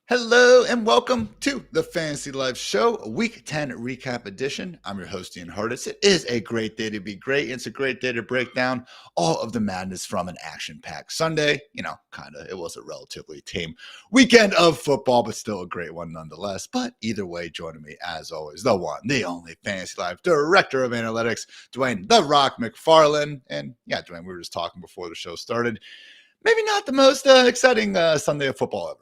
Hello and welcome to the Fantasy Life Show, Week 10 recap edition. I'm your host, Ian Hartitz. It is a great day to be great. It's a great day to break down all of the madness from an action-packed Sunday. It was a relatively tame weekend of football, but still a great one nonetheless. But either way, joining me as always, the one, the only Fantasy Life Director of Analytics, Dwain "The Rock" McFarland. And yeah, Dwain, we were just talking before the show started. Maybe not the most exciting Sunday of football ever.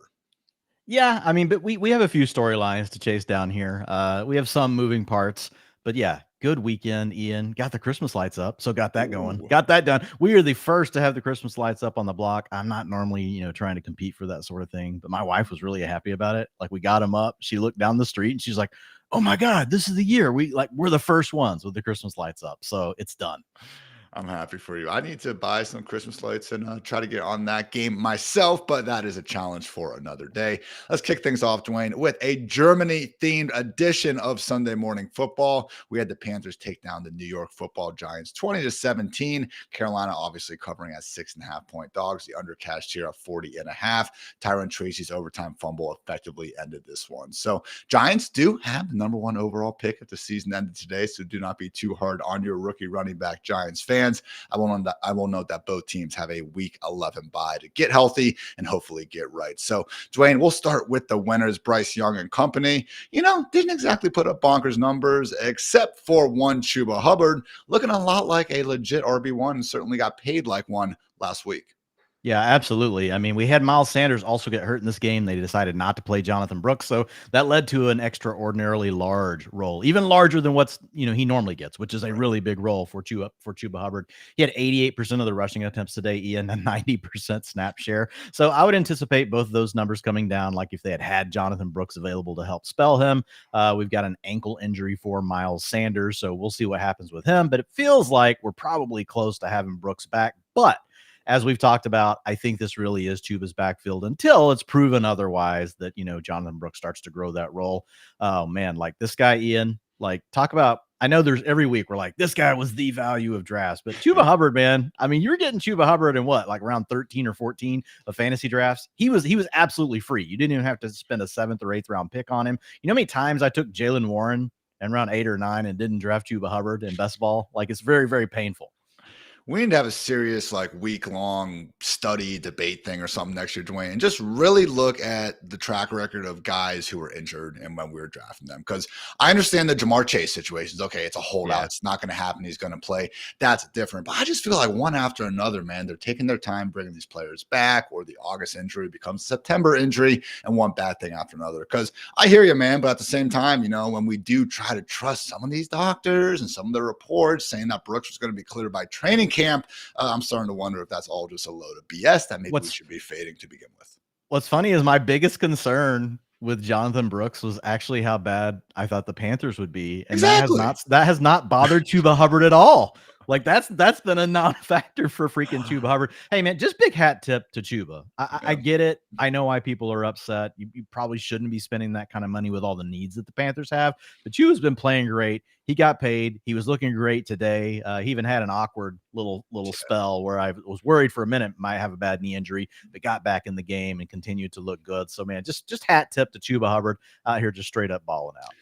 Yeah, I mean, but we have a few storylines to chase down here. We have some moving parts, but yeah, good weekend, Ian. Got the Christmas lights up, so got that going. Got that done. We are the first to have the Christmas lights up on the block. I'm not normally, trying to compete for that sort of thing, but my wife was really happy about it. Like, we got them up. She looked down the street and she's like, "Oh my God, this is the year. We're the first ones with the Christmas lights up." So it's done. I'm happy for you. I need to buy some Christmas lights and try to get on that game myself, but that is a challenge for another day. Let's kick things off, Dwain, with a Germany-themed edition of Sunday Morning Football. We had the Panthers take down the New York Football Giants 20-17. Carolina obviously covering as 6.5-point dogs. The undercast here at 40.5. Tyron Tracy's overtime fumble effectively ended this one. So Giants do have the number one overall pick if the season ended today, so do not be too hard on your rookie running back Giants fans. I will note that both teams have a week 11 bye to get healthy and hopefully get right. So, Dwain, we'll start with the winners, Bryce Young and company. Didn't exactly put up bonkers numbers except for one Chuba Hubbard, looking a lot like a legit RB1 and certainly got paid like one last week. Yeah, absolutely. I mean, we had Miles Sanders also get hurt in this game. They decided not to play Jonathan Brooks, so that led to an extraordinarily large role, even larger than what's he normally gets, which is a really big role for Chuba Hubbard. He had 88% of the rushing attempts today, Ian, and 90% snap share. So I would anticipate both of those numbers coming down. Like if they had Jonathan Brooks available to help spell him, we've got an ankle injury for Miles Sanders, so we'll see what happens with him. But it feels like we're probably close to having Brooks back, but as we've talked about, I think this really is Chuba's backfield until it's proven otherwise that, Jonathan Brooks starts to grow that role. Oh, man, like this guy, Ian, talk about, I know there's every week we're like, this guy was the value of drafts, but Chuba Hubbard, man, I mean, you're getting Chuba Hubbard in what, like around 13 or 14 of fantasy drafts? He was absolutely free. You didn't even have to spend a 7th or 8th round pick on him. You know how many times I took Jaylen Warren in round 8 or 9 and didn't draft Chuba Hubbard in best ball? Like, it's very, very painful. We need to have a serious week-long study debate thing or something next year, Dwain, and just really look at the track record of guys who were injured and when we were drafting them. Because I understand the Jamar Chase situations. Okay, it's a holdout. Yeah. It's not going to happen. He's going to play. That's different. But I just feel like one after another, man, they're taking their time bringing these players back, or the August injury becomes a September injury, and one bad thing after another. Because I hear you, man, but at the same time, when we do try to trust some of these doctors and some of the reports saying that Brooks was going to be cleared by training camp, I'm starting to wonder if that's all just a load of BS that maybe we should be fading to begin with. What's funny is my biggest concern with Jonathan Brooks was actually how bad I thought the Panthers would be. And exactly. that has not bothered Chuba Hubbard at all. Like that's been a non-factor for freaking Chuba Hubbard. Hey man, just big hat tip to Chuba. I get it. I know why people are upset. You probably shouldn't be spending that kind of money with all the needs that the Panthers have. But Chuba's been playing great. He got paid. He was looking great today. He even had an awkward little spell where I was worried for a minute might have a bad knee injury, but got back in the game and continued to look good. So man, just hat tip to Chuba Hubbard out here, just straight up balling out.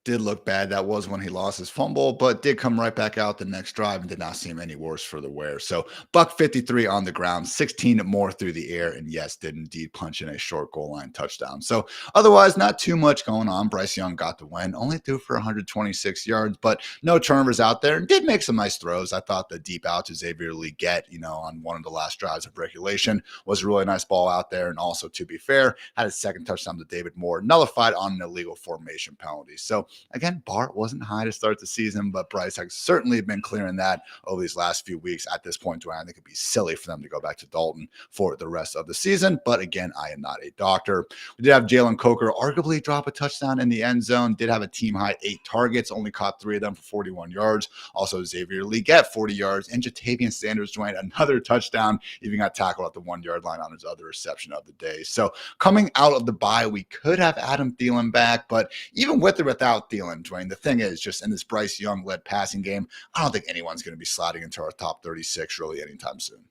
Did look bad. That was when he lost his fumble, but did come right back out the next drive and did not seem any worse for the wear. So $153 on the ground, 16 more through the air, and yes, did indeed punch in a short goal line touchdown. So otherwise, not too much going on. Bryce Young got the win, only threw for 126 yards, but no turnovers out there, and did make some nice throws. I thought the deep out to Xavier Leggett, on one of the last drives of regulation was a really nice ball out there. And also, to be fair, had a second touchdown to David Moore, nullified on an illegal formation penalty. So again, bar wasn't high to start the season, but Bryce has certainly been clearing that over these last few weeks. At this point, Dwayne, I think it'd be silly for them to go back to Dalton for the rest of the season. But again, I am not a doctor. We did have Jalen Coker arguably drop a touchdown in the end zone. Did have a team high 8 targets, only caught 3 of them for 41 yards. Also, Xavier Leggett 40 yards, and Jatavian Sanders joined another touchdown. Even got tackled at the 1-yard line on his other reception of the day. So coming out of the bye, we could have Adam Thielen back, but even with or without Thielen, Dwayne, the thing is, just in this Bryce Young-led passing game, I don't think anyone's going to be sliding into our top 36 really anytime soon.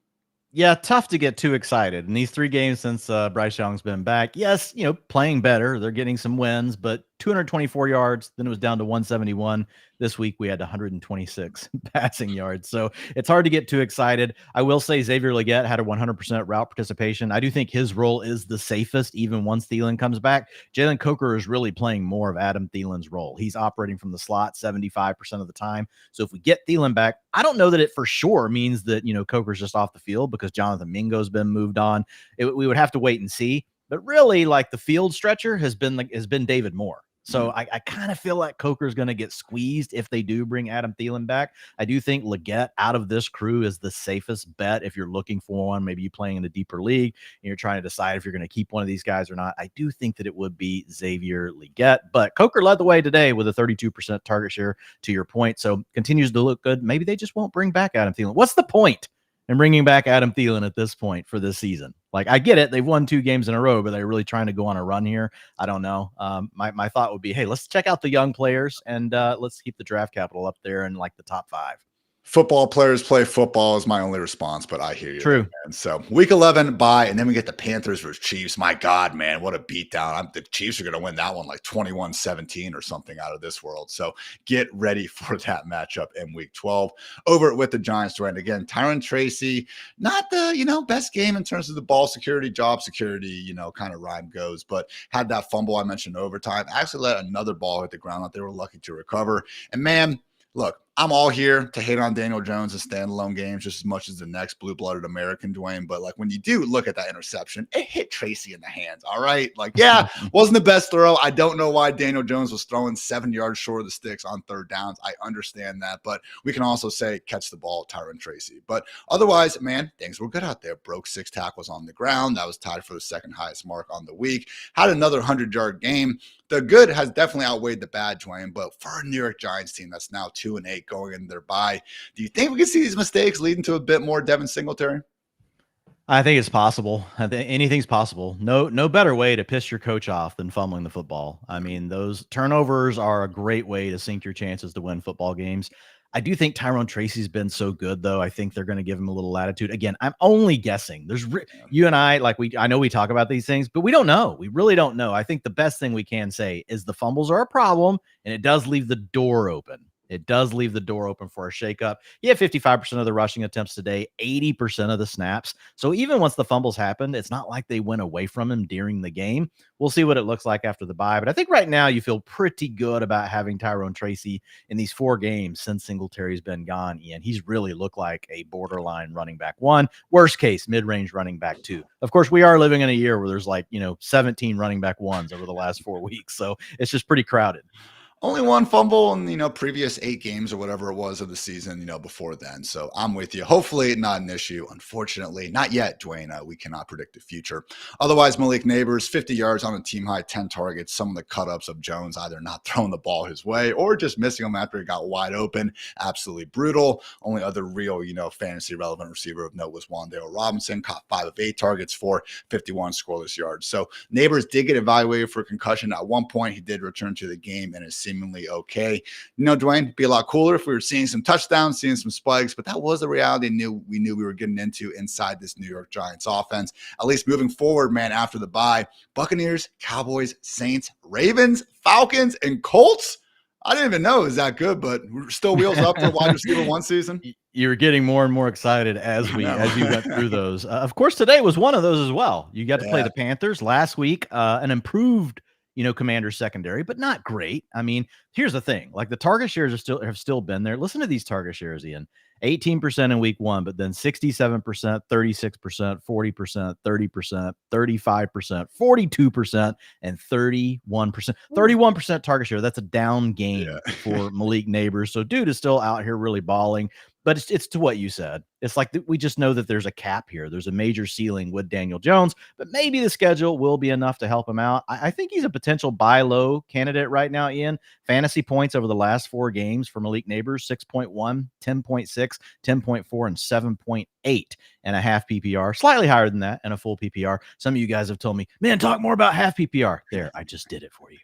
Yeah, tough to get too excited. In these 3 games since Bryce Young's been back, yes, playing better. They're getting some wins, but 224 yards, then it was down to 171. This week we had 126 passing yards. So it's hard to get too excited. I will say Xavier Legette had a 100% route participation. I do think his role is the safest, even once Thielen comes back. Jalen Coker is really playing more of Adam Thielen's role. He's operating from the slot 75% of the time. So if we get Thielen back, I don't know that it for sure means that, Coker's just off the field because Jonathan Mingo's been moved on. We would have to wait and see. But really, like, the field stretcher has been David Moore. So I kind of feel like Coker's going to get squeezed if they do bring Adam Thielen back. I do think Legette out of this crew is the safest bet if you're looking for one. Maybe you're playing in a deeper league and you're trying to decide if you're going to keep one of these guys or not. I do think that it would be Xavier Legette, but Coker led the way today with a 32% target share, to your point. So continues to look good. Maybe they just won't bring back Adam Thielen. What's the point in bringing back Adam Thielen at this point for this season? Like, I get it. They've won 2 games in a row, but they're really trying to go on a run here. I don't know. My thought would be, hey, let's check out the young players and let's keep the draft capital up there in like the top 5. Football players play football is my only response, but I hear you. True. And so week 11 bye, and then we get the Panthers versus Chiefs. My God, man, what a beatdown. The Chiefs are going to win that one like 21-17 or something out of this world. So get ready for that matchup in week 12 over with the Giants. And again, Tyron Tracy, not the, best game in terms of the ball security, job security, kind of rhyme goes, but had that fumble I mentioned overtime. Actually let another ball hit the ground that they were lucky to recover. And man, look, I'm all here to hate on Daniel Jones' standalone games just as much as the next blue-blooded American, Dwain. But like when you do look at that interception, it hit Tracy in the hands. All right. Like, yeah, wasn't the best throw. I don't know why Daniel Jones was throwing 7 yards short of the sticks on 3rd downs. I understand that. But we can also say catch the ball, Tyron Tracy. But otherwise, man, things were good out there. Broke 6 tackles on the ground. That was tied for the 2nd highest mark on the week. Had another 100-yard game. The good has definitely outweighed the bad, Dwain. But for a New York Giants team that's now 2-8 going into their bye, do you think we can see these mistakes leading to a bit more Devin Singletary? I think it's possible. I think anything's possible. No better way to piss your coach off than fumbling the football. I mean, those turnovers are a great way to sink your chances to win football games. I do think Tyrone Tracy's been so good, though. I think they're going to give him a little latitude. Again, I'm only guessing. You and I, I know we talk about these things, but we don't know. We really don't know. I think the best thing we can say is the fumbles are a problem, and it does leave the door open. It does leave the door open for a shakeup. He had 55% of the rushing attempts today, 80% of the snaps. So even once the fumbles happened, it's not like they went away from him during the game. We'll see what it looks like after the bye. But I think right now you feel pretty good about having Tyrone Tracy in these 4 games since Singletary's been gone, Ian. He's really looked like a borderline running back 1, worst case, mid-range running back 2. Of course, we are living in a year where there's 17 running back 1s over the last 4 weeks. So it's just pretty crowded. Only 1 fumble in, previous 8 games or whatever it was of the season, before then. So I'm with you. Hopefully not an issue. Unfortunately, not yet, Dwain. We cannot predict the future. Otherwise, Malik Neighbors, 50 yards on a team high, 10 targets. Some of the cut-ups of Jones either not throwing the ball his way or just missing him after he got wide open. Absolutely brutal. Only other real, fantasy relevant receiver of note was Wan'Dale Robinson. Caught 5 of 8 targets for 51 scoreless yards. So Neighbors did get evaluated for concussion. At one point, he did return to the game and is seemingly okay. Dwain, it'd be a lot cooler if we were seeing some touchdowns, seeing some spikes, but that was the reality we knew we were getting into inside this New York Giants offense. At least moving forward, man, after the bye, Buccaneers, Cowboys, Saints, Ravens, Falcons, and Colts. I didn't even know it was that good, but we're still wheels up for wide receiver 1 season. You're getting more and more excited as you went through those. Of course, today was one of those as well. You got to play the Panthers last week, an improved Commander's secondary, but not great. I mean, here's the thing. Like, the target shares have still been there. Listen to these target shares, Ian. 18% in week 1, but then 67%, 36%, 40%, 30%, 35%, 42%, and 31%. 31% target share. That's a down game for Malik Neighbors. So dude is still out here really balling. But it's to what you said. It's like we just know that there's a cap here. There's a major ceiling with Daniel Jones, but maybe the schedule will be enough to help him out. I think he's a potential buy low candidate right now, Ian. Fantasy points over the last 4 games for Malik Neighbors, 6.1, 10.6, 10.4, and 7.8 and a half PPR. Slightly higher than that and a full PPR. Some of you guys have told me, man, talk more about half PPR. There, I just did it for you.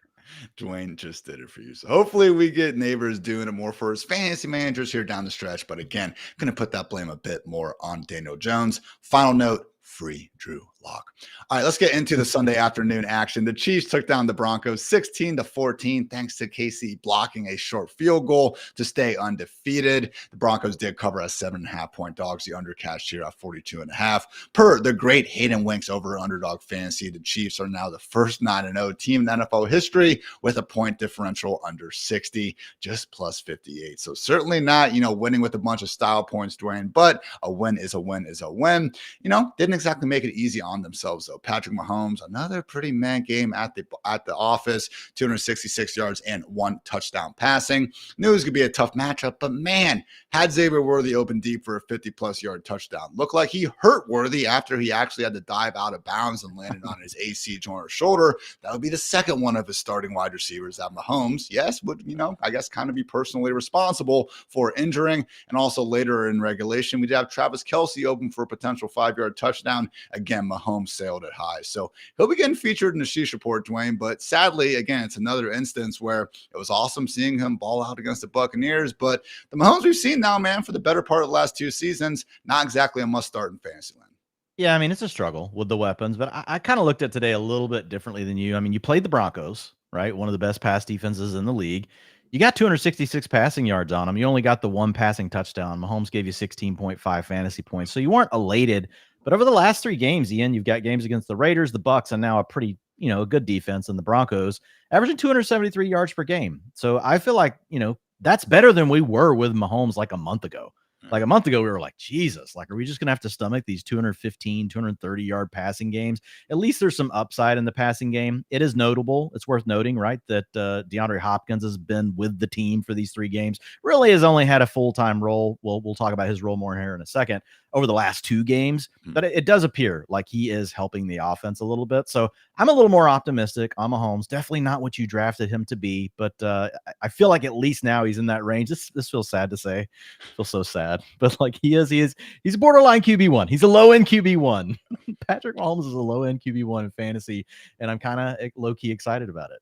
Dwain just did it for you. So hopefully we get Neighbors doing it more for his fantasy managers here down the stretch. But again, going to put that blame a bit more on Daniel Jones. Final note, free Drew Lock. All right, let's get into the Sunday afternoon action. The Chiefs took down the Broncos 16-14, thanks to KC blocking a short field goal to stay undefeated. The Broncos did cover as 7.5-point dogs. The under cashed here at 42.5. Per the great Hayden Winks over Underdog Fantasy, the Chiefs are now the first 9-0 team in NFL history with a point differential under 60, just plus 58. So certainly not, winning with a bunch of style points, Dwayne, but a win is a win is a win. Didn't exactly make it easy on themselves, though. Patrick Mahomes, another pretty man game at the office, 266 yards and 1 touchdown passing. Knew it was going to be a tough matchup, but man, had Xavier Worthy open deep for a 50-plus yard touchdown. Looked like he hurt Worthy after he actually had to dive out of bounds and landed on his AC joint or shoulder. That would be the second one of his starting wide receivers that Mahomes, yes, would, I guess kind of be personally responsible for injuring. And also later in regulation, we did have Travis Kelce open for a potential 5-yard touchdown. Again, Mahomes sailed it high. So he'll be getting featured in the Sheesh Report, Dwayne. But sadly, again, it's another instance where it was awesome seeing him ball out against the Buccaneers. But the Mahomes we've seen now, man, for the better part of the last 2 seasons, not exactly a must start in Fantasyland. Yeah, I mean, it's a struggle with the weapons, but I kind of looked at today a little bit differently than you. I mean, you played the Broncos, right? One of the best pass defenses in the league. You got 266 passing yards on them. You only got the 1 passing touchdown. Mahomes gave you 16.5 fantasy points. So you weren't elated. But over the last 3 games, Ian, you've got games against the Raiders, the Bucs, and now a pretty, a good defense in the Broncos, averaging 273 yards per game. So I feel like, that's better than we were with Mahomes like a month ago. Like a month ago, we were like, Jesus, like, are we just going to have to stomach these 215, 230 yard passing games? At least there's some upside in the passing game. It is notable. It's worth noting, right, that DeAndre Hopkins has been with the team for these 3 games, really has only had a full-time role. Well, we'll talk about his role more here in a second over the last 2 games, but it does appear like he is helping the offense a little bit. So I'm a little more optimistic on Mahomes. Definitely not what you drafted him to be, but I feel like at least now he's in that range. This feels sad to say. I feel so sad, but like he's a borderline QB1. He's a low-end QB1. Patrick Mahomes is a low-end QB1 in fantasy, and I'm kind of low-key excited about it.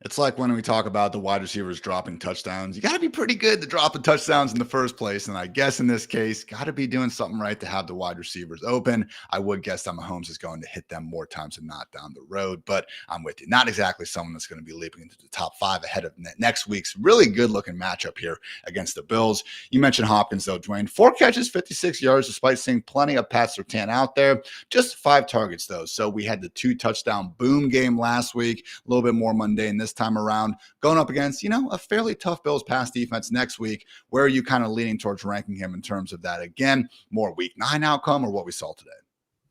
It's like when we talk about the wide receivers dropping touchdowns, you got to be pretty good to drop the touchdowns in the first place. And I guess in this case, got to be doing something right to have the wide receivers open. I would guess that Mahomes is going to hit them more times than not down the road, but I'm with you. Not exactly someone that's going to be leaping into the top 5 ahead of next week's really good looking matchup here against the Bills. You mentioned Hopkins though, Dwayne. 4 catches, 56 yards, despite seeing plenty of Pat Surtain out there. Just 5 targets though. So we had the 2 touchdown boom game last week, a little bit more mundane this time around, going up against, a fairly tough Bills pass defense next week. Where are you kind of leaning towards ranking him in terms of that? Again, more week 9 outcome or what we saw today?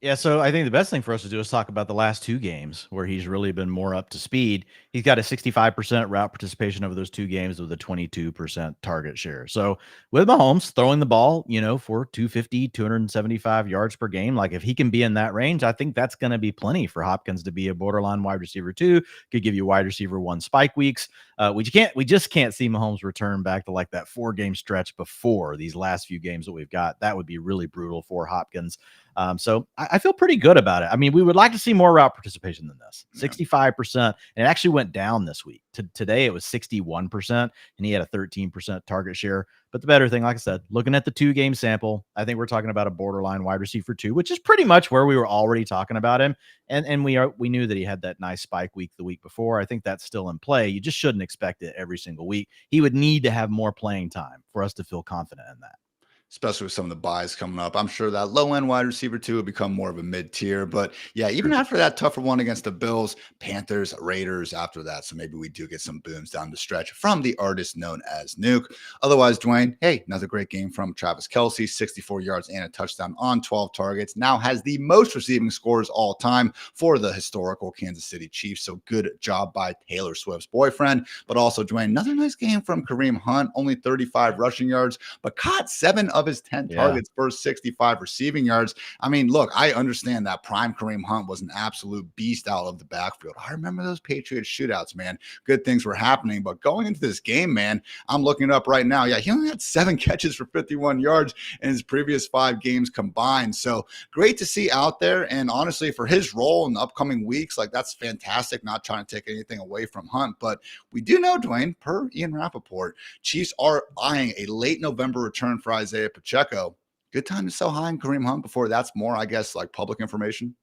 Yeah, so I think the best thing for us to do is talk about the last 2 games where he's really been more up to speed. He's got a 65% route participation over those 2 games with a 22% target share. So with Mahomes throwing the ball, for 250, 275 yards per game, like if he can be in that range, I think that's going to be plenty for Hopkins to be a borderline wide receiver 2. Could give you wide receiver 1 spike weeks. We just can't see Mahomes return back to like that 4-game stretch before these last few games that we've got. That would be really brutal for Hopkins. So I feel pretty good about it. I mean, we would like to see more route participation than this. 65%. And it actually went down this week. Today it was 61%, and he had a 13% target share. But the better thing, like I said, looking at the 2-game sample, I think we're talking about a borderline wide receiver 2, which is pretty much where we were already talking about him. And we knew that he had that nice spike week the week before. I think that's still in play. You just shouldn't expect it every single week. He would need to have more playing time for us to feel confident in that. Especially with some of the buys coming up. I'm sure that low-end wide receiver 2 will become more of a mid-tier. But yeah, even after that tougher one against the Bills, Panthers, Raiders after that. So maybe we do get some booms down the stretch from the artist known as Nuke. Otherwise, Dwayne, hey, another great game from Travis Kelce, 64 yards and a touchdown on 12 targets. Now has the most receiving scores all time for the historical Kansas City Chiefs. So good job by Taylor Swift's boyfriend. But also, Dwayne, another nice game from Kareem Hunt, only 35 rushing yards, but caught 7 of of his 10 targets, first 65 receiving yards. I mean, look, I understand that prime Kareem Hunt was an absolute beast out of the backfield. I remember those Patriots shootouts, man. Good things were happening. But going into this game, man, I'm looking it up right now. Yeah, he only had 7 catches for 51 yards in his previous 5 games combined. So great to see out there. And honestly, for his role in the upcoming weeks, like that's fantastic. Not trying to take anything away from Hunt, but we do know, Dwain, per Ian Rappaport, Chiefs are eyeing a late November return for Isaiah Pacheco. Good time to sell high in Kareem Hunt before that's more, I guess, like public information.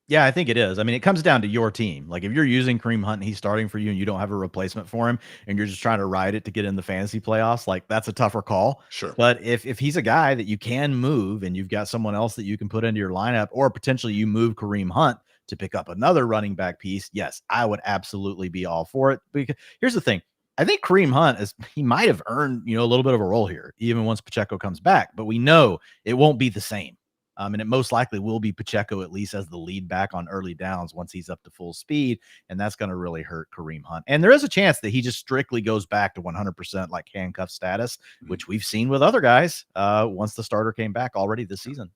Yeah, I think it is. I mean, it comes down to your team. Like if you're using Kareem Hunt and he's starting for you and you don't have a replacement for him and you're just trying to ride it to get in the fantasy playoffs, like that's a tougher call. Sure. But if he's a guy that you can move and you've got someone else that you can put into your lineup, or potentially you move Kareem Hunt to pick up another running back piece, yes, I would absolutely be all for it. Because here's the thing. I think Kareem Hunt he might have earned, a little bit of a role here, even once Pacheco comes back, but we know it won't be the same. And it most likely will be Pacheco at least as the lead back on early downs once he's up to full speed. And that's going to really hurt Kareem Hunt. And there is a chance that he just strictly goes back to 100% like handcuff status, which we've seen with other guys once the starter came back already this season.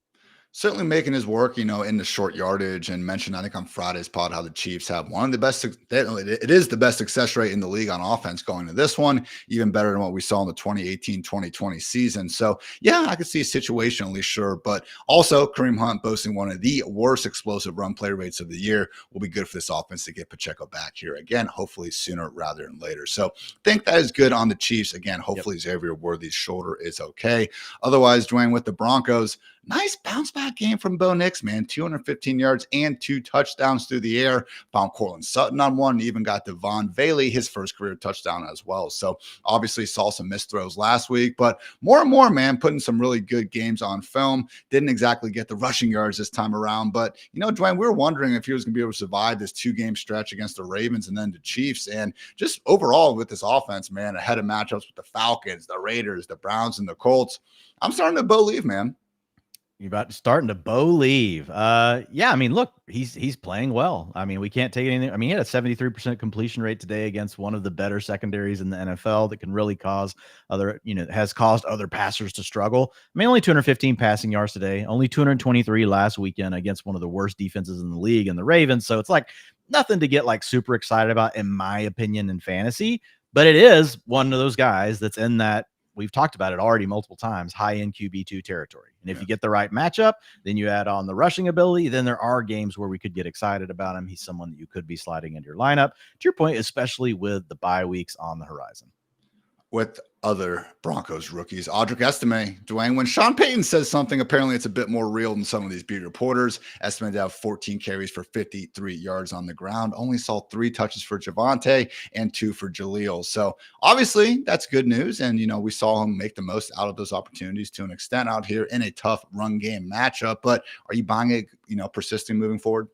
Certainly making his work, in the short yardage, and mentioned, I think on Friday's pod, how the Chiefs have one of the best, it is the best success rate in the league on offense going to this one, even better than what we saw in the 2018-2020 season. So yeah, I could see situationally, sure, but also Kareem Hunt boasting one of the worst explosive run play rates of the year will be good for this offense to get Pacheco back here again, hopefully sooner rather than later. So I think that is good on the Chiefs. Again, hopefully Xavier Worthy's shoulder is okay. Otherwise, Dwain, with the Broncos, nice bounce back game from Bo Nix, man. 215 yards and 2 touchdowns through the air. Found Cortland Sutton on one. Even got Devon Bailey, his first career touchdown as well. So obviously saw some missed throws last week, but more and more, man, putting some really good games on film. Didn't exactly get the rushing yards this time around, but Dwain, we were wondering if he was going to be able to survive this 2-game stretch against the Ravens and then the Chiefs. And just overall with this offense, man, ahead of matchups with the Falcons, the Raiders, the Browns, and the Colts, I'm starting to believe, man. You're about starting to believe. Yeah, I mean, look, he's playing well. I mean, we can't take anything. I mean, he had a 73% completion rate today against one of the better secondaries in the NFL that can really cause has caused other passers to struggle. I mean, only 215 passing yards today, only 223 last weekend against one of the worst defenses in the league and the Ravens. So it's like nothing to get like super excited about, in my opinion, in fantasy, but it is one of those guys that's in that, we've talked about it already multiple times, high-end QB2 territory. And if you get the right matchup, then you add on the rushing ability, then there are games where we could get excited about him. He's someone that you could be sliding into your lineup. To your point, especially with the bye weeks on the horizon. With other Broncos rookies, Audric Estime, Dwain, when Sean Payton says something, apparently it's a bit more real than some of these beat reporters. Estime to have 14 carries for 53 yards on the ground, only saw 3 touches for Javonte and 2 for Jaleel. So obviously that's good news. And, we saw him make the most out of those opportunities to an extent out here in a tough run game matchup. But are you buying it, persisting moving forward?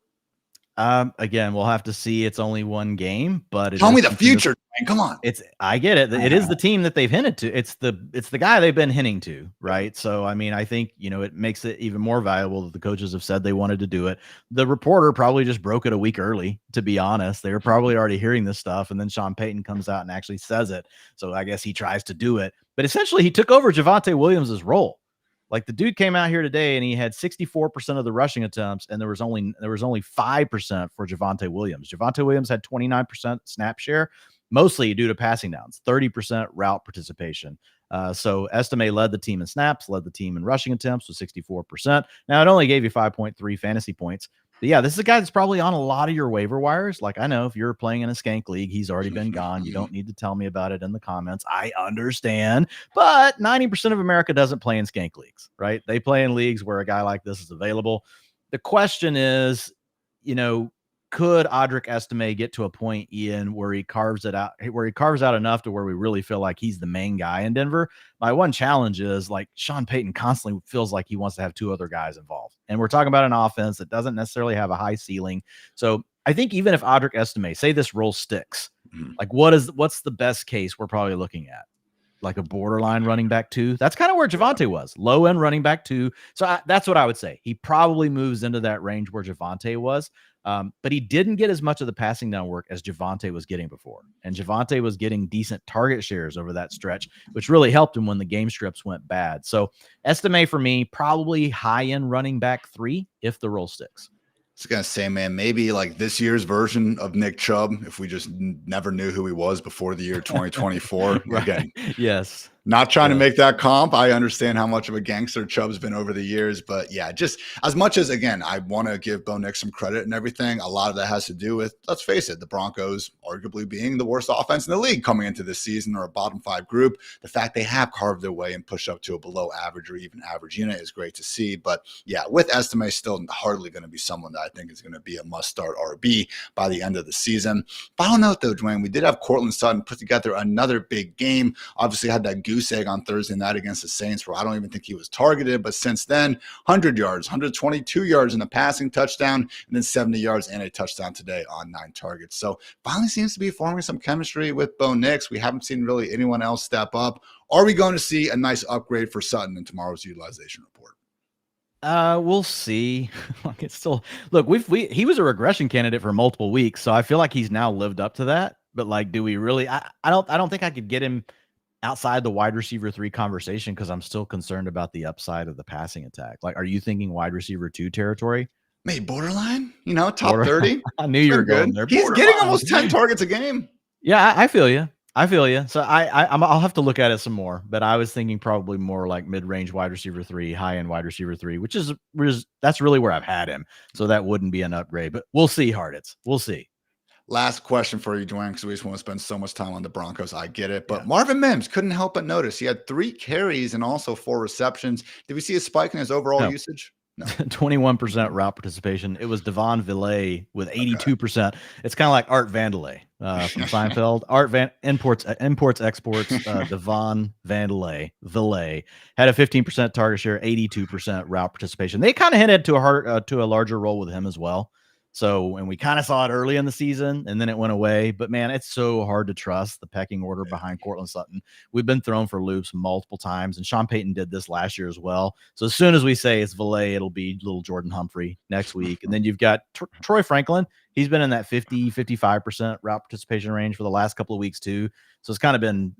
Again, we'll have to see. It's only one game, but tell me the future. Man, come on. I get it. It is the team that they've hinted to. It's the guy they've been hinting to, right? So, I mean, I think, it makes it even more valuable that the coaches have said they wanted to do it. The reporter probably just broke it a week early, to be honest. They were probably already hearing this stuff. And then Sean Payton comes out and actually says it. So I guess he tries to do it, but essentially he took over Javonte Williams's role. Like the dude came out here today and he had 64% of the rushing attempts, and there was only 5% for Javonte Williams. Javonte Williams had 29% snap share, mostly due to passing downs, 30% route participation. So Estime led the team in snaps, led the team in rushing attempts with 64%. Now it only gave you 5.3 fantasy points. But yeah, this is a guy that's probably on a lot of your waiver wires. Like I know if you're playing in a skank league, he's already been gone. You don't need to tell me about it in the comments. I understand. But 90% of America doesn't play in skank leagues, right? They play in leagues where a guy like this is available. The question is, could Audric Estime get to a point, Ian, where he carves out enough to where we really feel like he's the main guy in Denver? My one challenge is like Sean Payton constantly feels like he wants to have 2 other guys involved. And we're talking about an offense that doesn't necessarily have a high ceiling. So I think even if Audric Estime, say this role sticks, like what's the best case we're probably looking at? like a borderline running back 2. That's kind of where Javonte was, low end running back 2. So that's what I would say. He probably moves into that range where Javonte was. But he didn't get as much of the passing down work as Javonte was getting before. And Javonte was getting decent target shares over that stretch, which really helped him when the game strips went bad. So estimate for me, probably high end running back 3 if the role sticks. I was going to say, man, maybe like this year's version of Nick Chubb, if we just never knew who he was before the year 2024. Right. Again, yes. Not trying to make that comp. I understand how much of a gangster Chubb's been over the years, but yeah, just as much as, again, I want to give Bo Nix some credit and everything, a lot of that has to do with, let's face it, the Broncos arguably being the worst offense in the league coming into this season, or a bottom 5 group. The fact they have carved their way and pushed up to a below average or even average unit is great to see. But yeah, with Estime still hardly going to be someone that I think is going to be a must start RB by the end of the season. Final note though, Dwayne, we did have Courtland Sutton put together another big game. Obviously had that goose egg on Thursday night against the Saints, where I don't even think he was targeted, but since then, 100 yards, 122 yards in a passing touchdown, and then 70 yards and a touchdown today on 9 targets. So finally seems to be forming some chemistry with Bo Nix. We haven't seen really anyone else step up. Are we going to see a nice upgrade for Sutton in tomorrow's utilization report? We'll see. Like, it's still, look, he was a regression candidate for multiple weeks, so I feel like he's now lived up to that. But like, do we really? I don't think I could get him outside the wide receiver 3 conversation, because I'm still concerned about the upside of the passing attack. Like, are you thinking wide receiver 2 territory? Maybe borderline, top 30. I knew you were going there. He's getting almost 10 targets a game. Yeah, I feel you. So I'll have to look at it some more, but I was thinking probably more like mid-range wide receiver 3, high-end wide receiver 3, which is that's really where I've had him. So that wouldn't be an upgrade, but we'll see, Hartitz. We'll see. Last question for you, Dwayne, because we just want to spend so much time on the Broncos. I get it. But Marvin Mims couldn't help but notice he had 3 carries and also 4 receptions. Did we see a spike in his overall usage? No. 21% route participation. It was Devon Villay with 82%. It's kind of like Art Vandelay from Seinfeld. Imports, exports. Devon Villay had a 15% target share, 82% route participation. They kind of hinted to a larger role with him as well. So, and we kind of saw it early in the season, and then it went away. But man, it's so hard to trust the pecking order behind Courtland Sutton. We've been thrown for loops multiple times, and Sean Payton did this last year as well. So as soon as we say it's Villay, it'll be little Jordan Humphrey next week. And then you've got Troy Franklin. He's been in that 50-55% route participation range for the last couple of weeks too. So it's kind of been,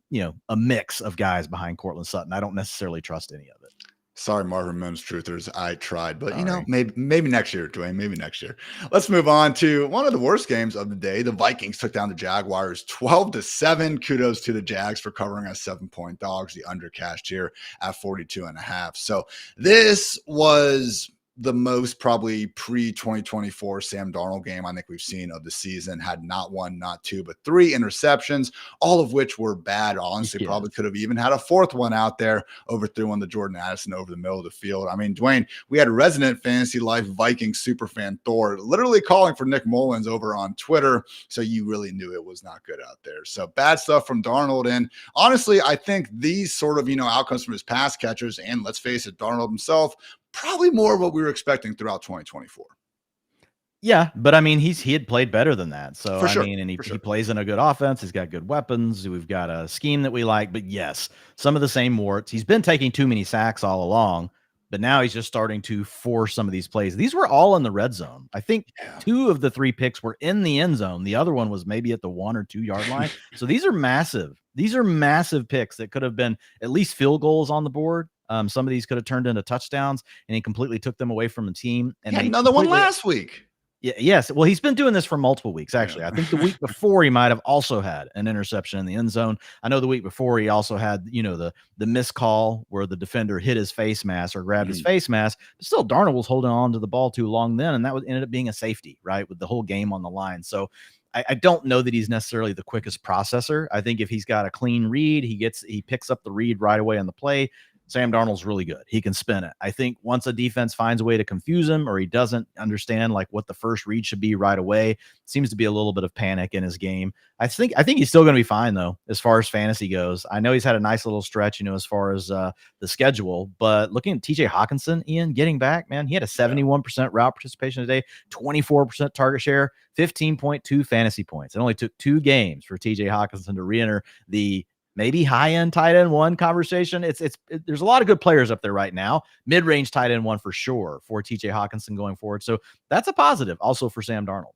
a mix of guys behind Courtland Sutton. I don't necessarily trust any of it. Sorry, Marvin Mims truthers. I tried, but maybe next year, Dwayne. Maybe next year. Let's move on to one of the worst games of the day. The Vikings took down the Jaguars 12-7. Kudos to the Jags for covering as 7-point dogs. The under cashed here at 42.5. So this was the most probably pre-2024 Sam Darnold game I think we've seen of the season. Had not 1, not 2, but 3 interceptions, all of which were bad. Honestly, probably could have even had a 4th one out there. Overthrew one to Jordan Addison over the middle of the field. I mean, Dwayne, we had resident FantasyLife Viking superfan Thor literally calling for Nick Mullins over on Twitter. So you really knew it was not good out there. So bad stuff from Darnold. And honestly, I think these sort of, outcomes from his pass catchers, and let's face it, Darnold himself, probably more of what we were expecting throughout 2024. Yeah, but I mean, he had played better than that. So he sure. plays in a good offense. He's got good weapons. We've got a scheme that we like. But yes, some of the same warts. He's been taking too many sacks all along, but now he's just starting to force some of these plays. These were all in the red zone. I think 2 of the 3 picks were in the end zone. The other one was maybe at the 1 or 2 yard line. So these are massive. These are massive picks that could have been at least field goals on the board. Some of these could have turned into touchdowns, and he completely took them away from the team. And another one last week. Yeah, yes. Well, he's been doing this for multiple weeks, actually. I think the week before he might have also had an interception in the end zone. I know the week before he also had, the missed call where the defender hit his face mask or grabbed his face mask. But still, Darnold was holding on to the ball too long then, and that ended up being a safety, right, with the whole game on the line. So I don't know that he's necessarily the quickest processor. I think if he's got a clean read, he picks up the read right away on the play. Sam Darnold's really good. He can spin it. I think once a defense finds a way to confuse him, or he doesn't understand like what the first read should be right away, seems to be a little bit of panic in his game. I think he's still going to be fine though, as far as fantasy goes. I know he's had a nice little stretch, as far as the schedule, but looking at TJ Hawkinson, Ian, getting back, man, he had a 71% route participation today, 24% target share, 15.2 fantasy points. It only took 2 games for TJ Hawkinson to re-enter the maybe high-end tight end one conversation. There's a lot of good players up there right now. Mid-range tight end one for sure for TJ Hawkinson going forward. So that's a positive also for Sam Darnold.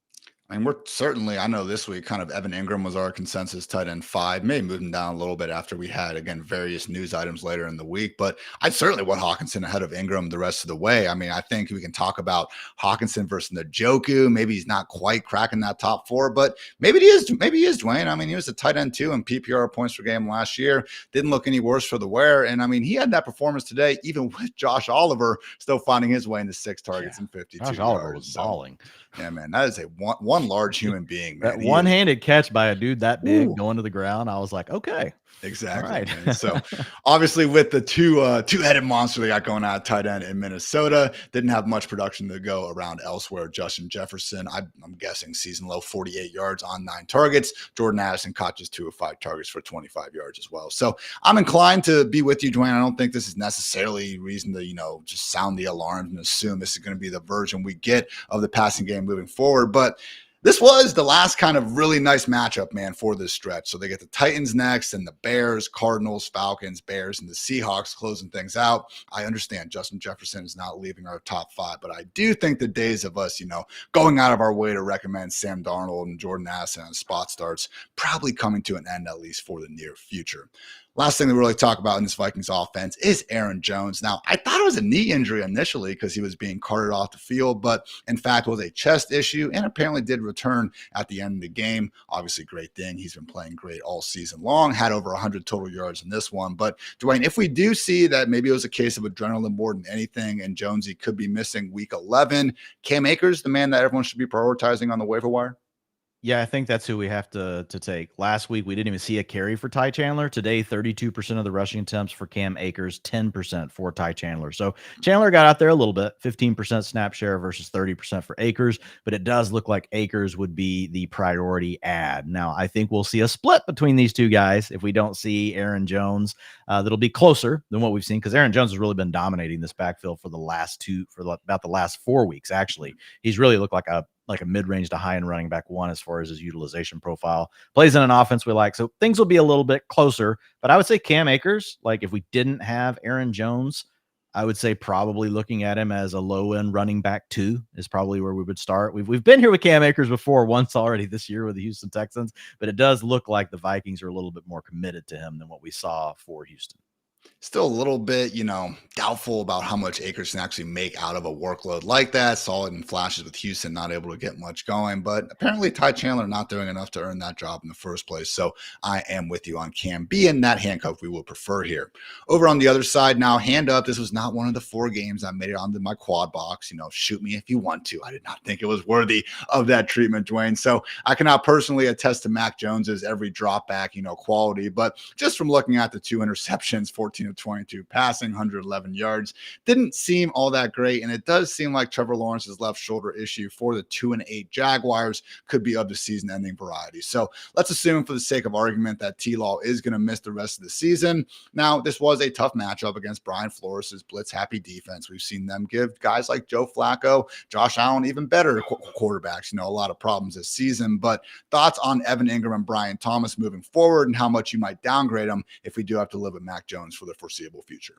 I mean, we're certainly, I know this week kind of Evan Ingram was our consensus tight end 5, may move him down a little bit after we had, again, various news items later in the week, but I certainly want Hawkinson ahead of Ingram the rest of the way. I mean, I think we can talk about Hawkinson versus Njoku. Maybe he's not quite cracking that top 4, but maybe he is Dwain. I mean, he was a tight end 2 in PPR points per game last year. Didn't look any worse for the wear. And I mean, he had that performance today, even with Josh Oliver still finding his way into 6 targets and 52 Josh yards. Oliver was balling. Yeah, man, that is a one large human being, man. That one-handed catch by a dude that big going to the ground, I was like, okay. Exactly. Right. Man. So obviously with the two-headed monster they got going on at tight end in Minnesota, didn't have much production to go around elsewhere. Justin Jefferson, I'm guessing season low 48 yards on 9 targets. Jordan Addison caught just 2 of 5 targets for 25 yards as well. So I'm inclined to be with you, Dwain. I don't think this is necessarily reason to, just sound the alarm and assume this is going to be the version we get of the passing game moving forward. But this was the last kind of really nice matchup, man, for this stretch. So they get the Titans next and the Bears, Cardinals, Falcons, Bears, and the Seahawks closing things out. I understand Justin Jefferson is not leaving our top 5, but I do think the days of us, going out of our way to recommend Sam Darnold and Jordan Addison on spot starts probably coming to an end, at least for the near future. Last thing to really talk about in this Vikings offense is Aaron Jones. Now, I thought it was a knee injury initially because he was being carted off the field, but in fact was a chest issue and apparently did return at the end of the game. Obviously, great thing. He's been playing great all season long, had over 100 total yards in this one. But Dwain, if we do see that maybe it was a case of adrenaline more than anything and Jonesy could be missing week 11, Cam Akers, the man that everyone should be prioritizing on the waiver wire? Yeah, I think that's who we have to take. Last week, we didn't even see a carry for Ty Chandler. Today, 32% of the rushing attempts for Cam Akers, 10% for Ty Chandler. So Chandler got out there a little bit, 15% snap share versus 30% for Akers, but it does look like Akers would be the priority add. Now, I think we'll see a split between these two guys if we don't see Aaron Jones. That'll be closer than what we've seen because Aaron Jones has really been dominating this backfield for about the last 4 weeks, actually. He's really looked like a mid-range to high-end running back one as far as his utilization profile. Plays in an offense we like. So things will be a little bit closer. But I would say Cam Akers, if we didn't have Aaron Jones, I would say probably looking at him as a low-end running back 2 is probably where we would start. We've been here with Cam Akers before once already this year with the Houston Texans, but it does look like the Vikings are a little bit more committed to him than what we saw for Houston. Still a little bit, doubtful about how much Akers can actually make out of a workload like that. Saw it in flashes with Houston, not able to get much going. But apparently Ty Chandler not doing enough to earn that job in the first place. So I am with you on Cam being that handcuff we will prefer here. Over on the other side now, hand up. This was not one of the 4 games I made it onto my quad box. Shoot me if you want to. I did not think it was worthy of that treatment, Dwain. So I cannot personally attest to Mac Jones's every drop back, quality. But just from looking at the 2 interceptions, 14 of 22 passing, 111 yards. Didn't seem all that great, and it does seem like Trevor Lawrence's left shoulder issue for the 2-8 Jaguars could be of the season-ending variety. So let's assume for the sake of argument that T-Law is going to miss the rest of the season. Now, this was a tough matchup against Brian Flores' blitz-happy defense. We've seen them give guys like Joe Flacco, Josh Allen, even better quarterbacks, a lot of problems this season. But thoughts on Evan Ingram and Brian Thomas moving forward and how much you might downgrade them if we do have to live with Mac Jones for the foreseeable future?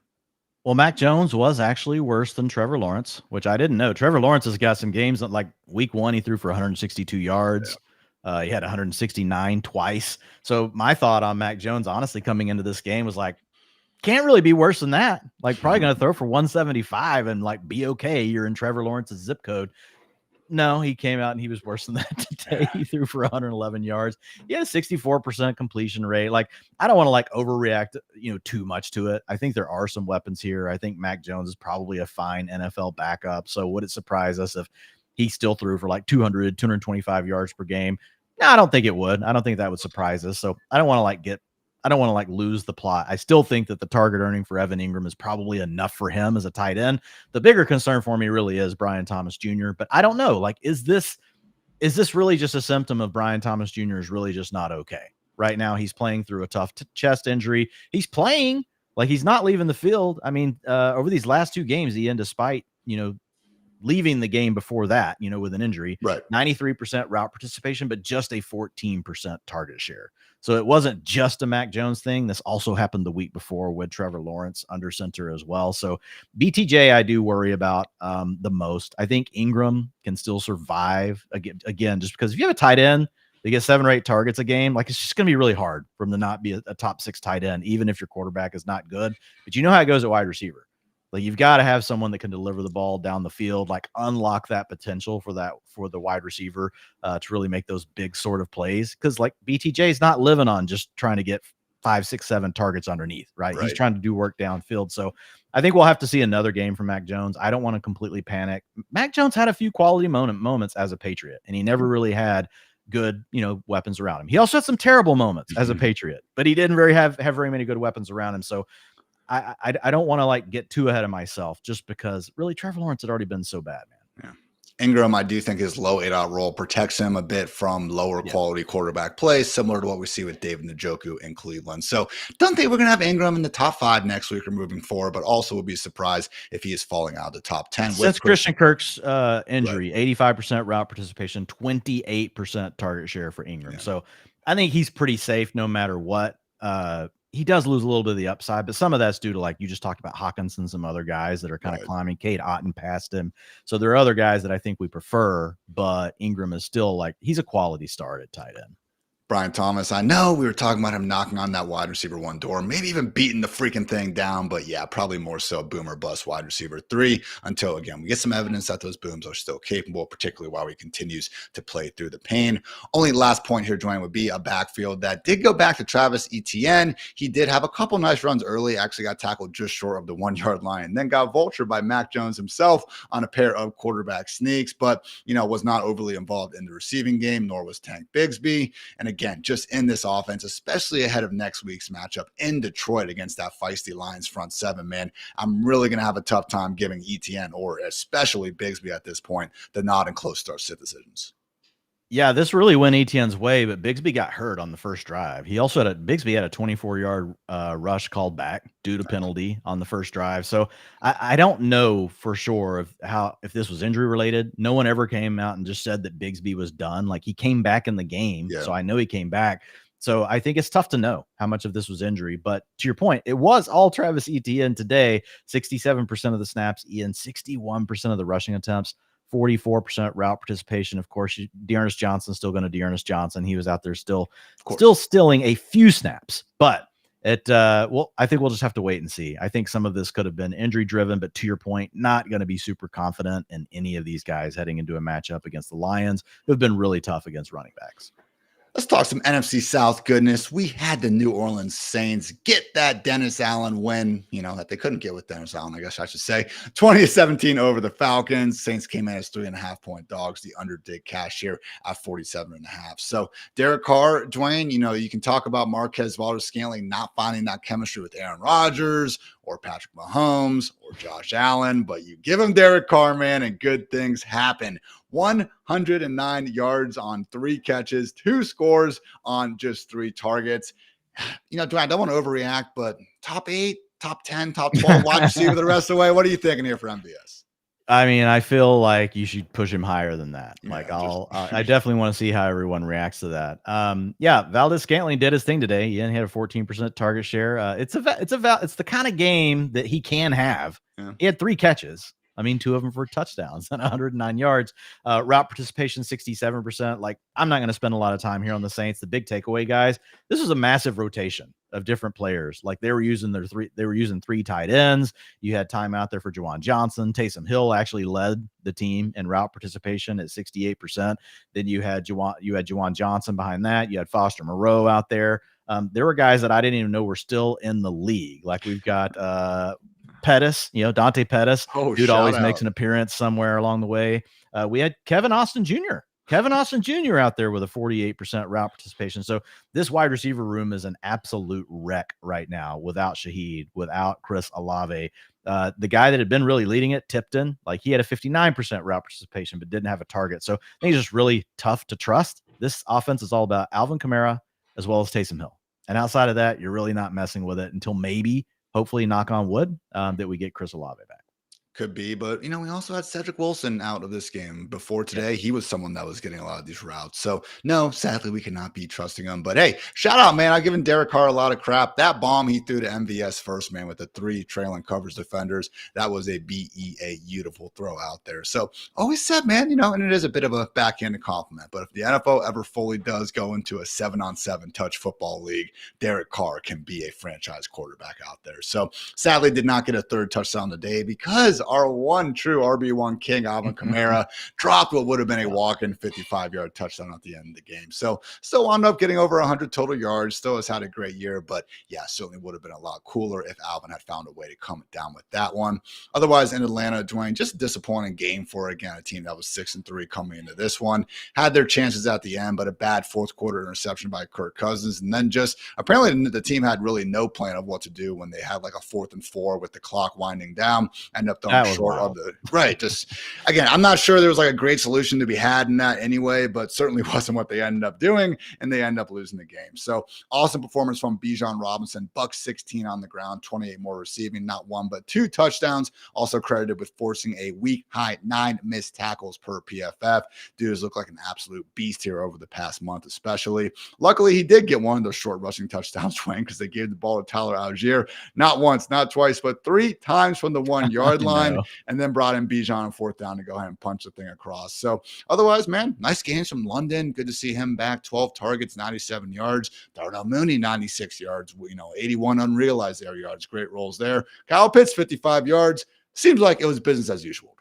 Well, Mac Jones was actually worse than Trevor Lawrence, which I didn't know. Trevor Lawrence has got some games that, like week 1, he threw for 162 yards. Yeah. He had 169 twice. So my thought on Mac Jones, honestly, coming into this game was can't really be worse than that. Probably going to throw for 175 and be okay. You're in Trevor Lawrence's zip code. No, he came out and he was worse than that today. He threw for 111 yards. He had a 64% completion rate. I don't want to overreact, too much to it. I think there are some weapons here. I think Mac Jones is probably a fine NFL backup. So would it surprise us if he still threw for 200, 225 yards per game? No, I don't think it would. I don't think that would surprise us. So I don't want to lose the plot. I still think that the target earning for Evan Ingram is probably enough for him as a tight end. The bigger concern for me really is Brian Thomas Jr., but I don't know. Is this really just a symptom of Brian Thomas Jr. is really just not okay? Right now, he's playing through a tough chest injury. He's playing he's not leaving the field. I mean, over these last 2 games, despite, leaving the game before that, with an injury, right. 93% route participation, but just a 14% target share. So it wasn't just a Mac Jones thing. This also happened the week before with Trevor Lawrence under center as well. So BTJ, I do worry about the most. I think Ingram can still survive again, just because if you have a tight end, they get 7 or 8 targets a game. Like, it's just going to be really hard for him to not be a top 6 tight end, even if your quarterback is not good. But you know how it goes at wide receiver. Like, you've got to have someone that can deliver the ball down the field, like unlock that potential for the wide receiver to really make those big sort of plays. Because like BTJ is not living on just trying to get 5, 6, 7 targets underneath, right? He's trying to do work downfield. So I think we'll have to see another game from Mac Jones. I don't want to completely panic. Mac Jones had a few quality moments as a Patriot, and he never really had good, weapons around him. He also had some terrible moments as a Patriot, but he didn't have very many good weapons around him. So I don't want to like get too ahead of myself just because really Trevor Lawrence had already been so bad, man. Yeah. Ingram, I do think his low 8-out role protects him a bit from lower quality quarterback play, similar to what we see with David Njoku in Cleveland. So don't think we're going to have Ingram in the top 5 next week or moving forward, but also would be surprised if he is falling out of the top 10. Since Christian Kirk's injury, 85% route participation, 28% target share for Ingram. Yeah. So I think he's pretty safe no matter what. He does lose a little bit of the upside, but some of that's due to, like you just talked about, Hawkins and some other guys that are kind of climbing. Cade Otton passed him. So there are other guys that I think we prefer, but Ingram is still like, he's a quality start at tight end. Brian Thomas, I know we were talking about him knocking on that wide receiver 1 door, maybe even beating the freaking thing down, but yeah, probably more so boomer bust wide receiver 3 until, again, we get some evidence that those booms are still capable, particularly while he continues to play through the pain. Only last point here, Dwain, would be a backfield that did go back to Travis Etienne. He did have a couple nice runs early, actually got tackled just short of the 1-yard line, and then got vultured by Mac Jones himself on a pair of quarterback sneaks, but, was not overly involved in the receiving game, nor was Tank Bigsby. And again, just in this offense, especially ahead of next week's matchup in Detroit against that feisty Lions front 7, man, I'm really going to have a tough time giving Etienne or especially Bigsby at this point the nod and close start sit decisions. Yeah, this really went Etienne's way, but Bigsby got hurt on the first drive. He also Bigsby had a 24-yard rush called back due to penalty on the first drive. So I don't know for sure if this was injury related. No one ever came out and just said that Bigsby was done. Like, he came back in the game, so I know he came back. So I think it's tough to know how much of this was injury. But to your point, it was all Travis Etienne today. 67% of the snaps, 61% of the rushing attempts. 44% route participation. Of course, Dearness Johnson's still going to Dearness Johnson. He was out there still stilling a few snaps, but I think we'll just have to wait and see. I think some of this could have been injury driven, but to your point, not going to be super confident in any of these guys heading into a matchup against the Lions, who have been really tough against running backs. Let's talk some NFC South goodness. We had the New Orleans Saints get that Dennis Allen win, that they couldn't get with Dennis Allen, I guess I should say. 20-17 over the Falcons. Saints came in as 3.5-point dogs. The under did cash here at 47.5. So Derek Carr, Dwain, you can talk about Marquez Valdes-Scantling not finding that chemistry with Aaron Rodgers or Patrick Mahomes or Josh Allen, but you give him Derek Carr, man, and good things happen. 109 yards on 3 catches, 2 scores on just 3 targets. Dwayne, I don't want to overreact, but top 8, top 10, top 12 wide receiver the rest of the way. What are you thinking here for MVS? I mean, I feel like you should push him higher than that. Like, I definitely want to see how everyone reacts to that. Valdes-Scantling did his thing today. He had a 14% target share. It's the kind of game that he can have. Yeah. He had 3 catches. I mean, 2 of them for touchdowns and 109 yards. Route participation, 67%. Like, I'm not going to spend a lot of time here on the Saints. The big takeaway, guys, this was a massive rotation of different players. Like, they were using 3 tight ends. You had time out there for Juwan Johnson. Taysom Hill actually led the team in route participation at 68%. Then you had Juwan Johnson behind that. You had Foster Moreau out there. There were guys that I didn't even know were still in the league. Like, we've got Pettis, Dante Pettis, dude always makes an appearance somewhere along the way. We had Kevin Austin Jr. out there with a 48% route participation. So this wide receiver room is an absolute wreck right now without Shaheed, without Chris Olave. The guy that had been really leading it, Tipton, like, he had a 59% route participation, but didn't have a target. So I think it's just really tough to trust. This offense is all about Alvin Kamara as well as Taysom Hill. And outside of that, you're really not messing with it until maybe, hopefully, knock on wood, that we get Chris Olave back. Could be, but we also had Cedric Wilson out of this game before today. Yep. He was someone that was getting a lot of these routes. So no, sadly, we cannot be trusting him. But hey, shout out, man. I've given Derek Carr a lot of crap. That bomb he threw to MVS first, man, with the 3 trailing coverage defenders. That was a beautiful throw out there. So always said, man, and it is a bit of a backhanded compliment. But if the NFL ever fully does go into a 7-on-7 touch football league, Derek Carr can be a franchise quarterback out there. So sadly, did not get a 3rd touchdown today because our one true RB1 king, Alvin Kamara, dropped what would have been a walk-in 55-yard touchdown at the end of the game. So still wound up getting over 100 total yards, still has had a great year, but yeah, certainly would have been a lot cooler if Alvin had found a way to come down with that one. Otherwise, in Atlanta, Dwain, just a disappointing game for, again, a team that was 6-3 coming into this one. Had their chances at the end, but a bad 4th quarter interception by Kirk Cousins. And then just apparently the team had really no plan of what to do when they had like a 4th and 4 with the clock winding down, end up throwing short of the right. Just again, I'm not sure there was like a great solution to be had in that anyway, but certainly wasn't what they ended up doing, and they end up losing the game. So awesome performance from Bijan Robinson, $116 on the ground, 28 more receiving, not 1 but 2 touchdowns. Also credited with forcing a week high 9 missed tackles per PFF. Dude has looked like an absolute beast here over the past month, especially. Luckily, he did get one of those short rushing touchdowns, Dwayne, because they gave the ball to Tyler Algier not once, not twice, but 3 times from the 1-yard line, and then brought in Bijan on 4th down to go ahead and punch the thing across. So otherwise, man, nice games from London. Good to see him back. 12 targets, 97 yards. Darnell Mooney, 96 yards. 81 unrealized air yards. Great rolls there. Kyle Pitts, 55 yards. Seems like it was business as usual.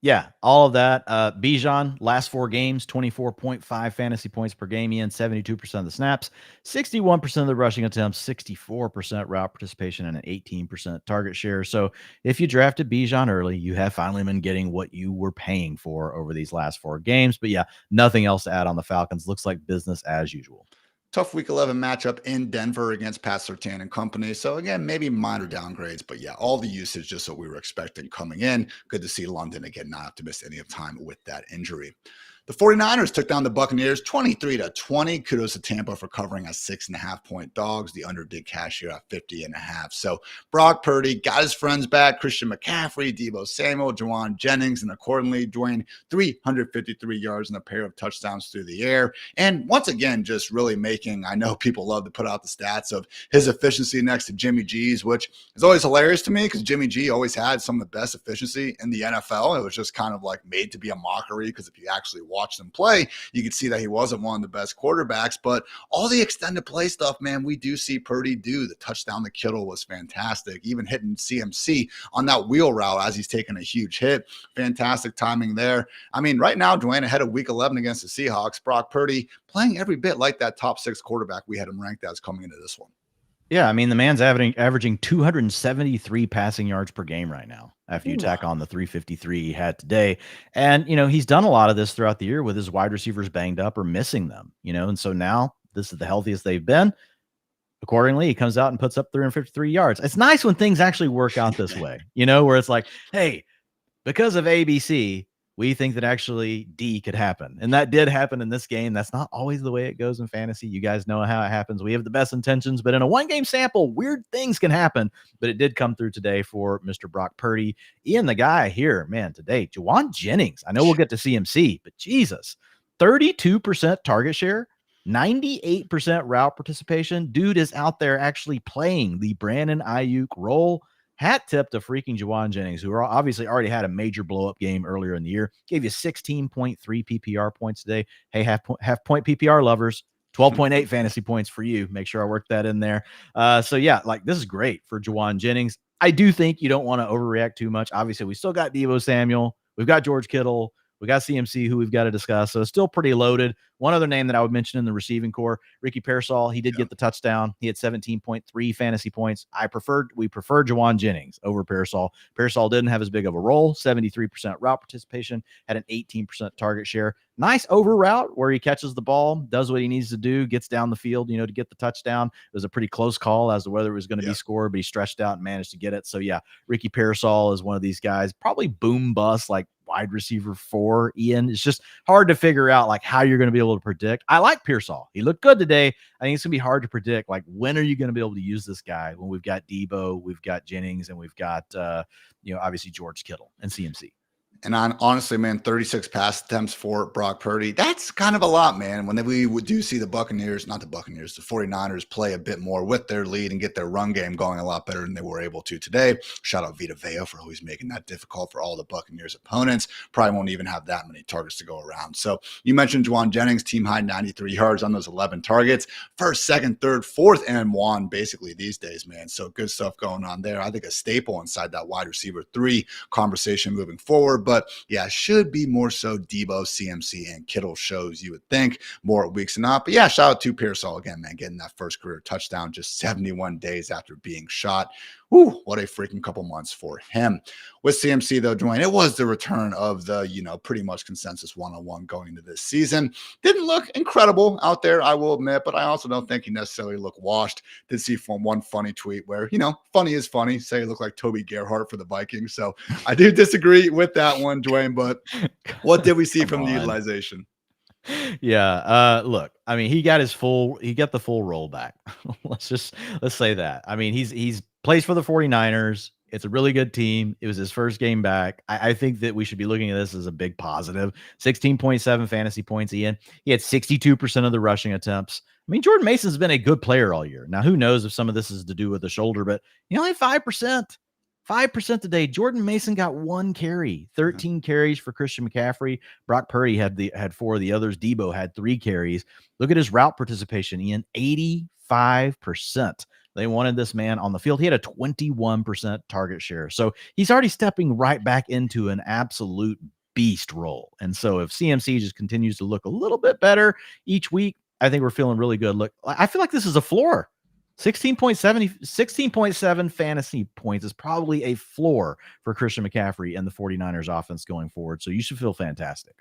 Yeah, all of that. Bijan, last 4 games, 24.5 fantasy points per game. He in 72% of the snaps, 61% of the rushing attempts, 64% route participation, and an 18% target share. So if you drafted Bijan early, you have finally been getting what you were paying for over these last 4 games. But yeah, nothing else to add on the Falcons. Looks like business as usual. Tough week 11 matchup in Denver against Pat Surtain and company. So again, maybe minor downgrades, but yeah, all the usage just what we were expecting coming in. Good to see London again, not have to miss any of time with that injury. The 49ers took down the Buccaneers 23-20. Kudos to Tampa for covering as 6.5-point dogs. The under did cash here at 50.5. So Brock Purdy got his friends back. Christian McCaffrey, Deebo Samuel, Juwan Jennings, and accordingly, Dwain 353 yards and a pair of touchdowns through the air. And once again, just really making, I know people love to put out the stats of his efficiency next to Jimmy G's, which is always hilarious to me because Jimmy G always had some of the best efficiency in the NFL. It was just kind of like made to be a mockery because if you actually watch them play, you could see that he wasn't one of the best quarterbacks, but all the extended play stuff, man, we do see Purdy do. The touchdown to Kittle was fantastic, even hitting CMC on that wheel route as he's taking a huge hit. Fantastic timing there. I mean, right now, Dwayne, ahead of week 11 against the Seahawks, Brock Purdy playing every bit like that top 6 quarterback we had him ranked as coming into this one. Yeah, I mean, the man's averaging 273 passing yards per game right now after you tack on the 353 he had today. And, he's done a lot of this throughout the year with his wide receivers banged up or missing them, and so now this is the healthiest they've been. Accordingly, he comes out and puts up 353 yards. It's nice when things actually work out this way, where it's like, hey, because of ABC, we think that actually D could happen. And that did happen in this game. That's not always the way it goes in fantasy. You guys know how it happens. We have the best intentions, but in a 1-game sample, weird things can happen. But it did come through today for Mr. Brock Purdy. Ian, the guy here, man, today, Juwan Jennings. I know we'll get to CMC, but Jesus, 32% target share, 98% route participation. Dude is out there actually playing the Brandon Ayuk role. Hat tip to freaking Juwan Jennings, who obviously already had a major blow-up game earlier in the year. Gave you 16.3 PPR points today. Hey, half-point PPR lovers, 12.8 fantasy points for you. Make sure I work that in there. So, yeah, this is great for Juwan Jennings. I do think you don't want to overreact too much. Obviously, we still got Deebo Samuel. We've got George Kittle. We got CMC, who we've got to discuss. So it's still pretty loaded. One other name that I would mention in the receiving core, Ricky Pearsall. He did get the touchdown. He had 17.3 fantasy points. We preferred Juwan Jennings over Pearsall. Pearsall didn't have as big of a role. 73% route participation, had an 18% target share. Nice over route where he catches the ball, does what he needs to do, gets down the field, to get the touchdown. It was a pretty close call as to whether it was going to be scored, but he stretched out and managed to get it. So yeah, Ricky Pearsall is one of these guys, probably boom bust, like wide receiver 4, Ian. It's just hard to figure out like how you're going to be able to predict. I like Pearsall. He looked good today. I think it's going to be hard to predict, like, when are you going to be able to use this guy when we've got Debo, we've got Jennings, and we've got, obviously George Kittle and CMC. And honestly, man, 36 pass attempts for Brock Purdy. That's kind of a lot, man. When we do see the 49ers play a bit more with their lead and get their run game going a lot better than they were able to today. Shout out Vita Vea for always making that difficult for all the Buccaneers opponents. Probably won't even have that many targets to go around. So you mentioned Jauan Jennings, team high 93 yards on those 11 targets. First, second, third, fourth, and one basically these days, man. So good stuff going on there. I think a staple inside that wide receiver 3 conversation moving forward. But yeah, should be more so Debo, CMC, and Kittle shows, you would think, more weeks than not. But yeah, shout out to Pearsall again, man, getting that first career touchdown just 71 days after being shot. Whew, what a freaking couple months for him. With CMC, though, Dwain, it was the return of the, pretty much consensus one-on-one going into this season. Didn't look incredible out there, I will admit, but I also don't think he necessarily looked washed. Did see one funny tweet where, funny is funny. Say he looked like Toby Gerhart for the Vikings. So I do disagree with that one, Dwain, but what did we see from the utilization? Yeah. Look, I mean, he got the full rollback. let's say that. I mean, he's plays for the 49ers. It's a really good team. It was his first game back. I think that we should be looking at this as a big positive. 16.7 fantasy points, Ian. He had 62% of the rushing attempts. I mean, Jordan Mason's been a good player all year. Now, who knows if some of this is to do with the shoulder, but only 5%. 5% today. Jordan Mason got 1 carry, 13 carries for Christian McCaffrey. Brock Purdy had 4 of the others. Debo had 3 carries. Look at his route participation, Ian, 85%. They wanted this man on the field. He had a 21% target share. So he's already stepping right back into an absolute beast role. And so if CMC just continues to look a little bit better each week, I think we're feeling really good. Look, I feel like this is a floor. 16.7 fantasy points is probably a floor for Christian McCaffrey and the 49ers offense going forward. So you should feel fantastic.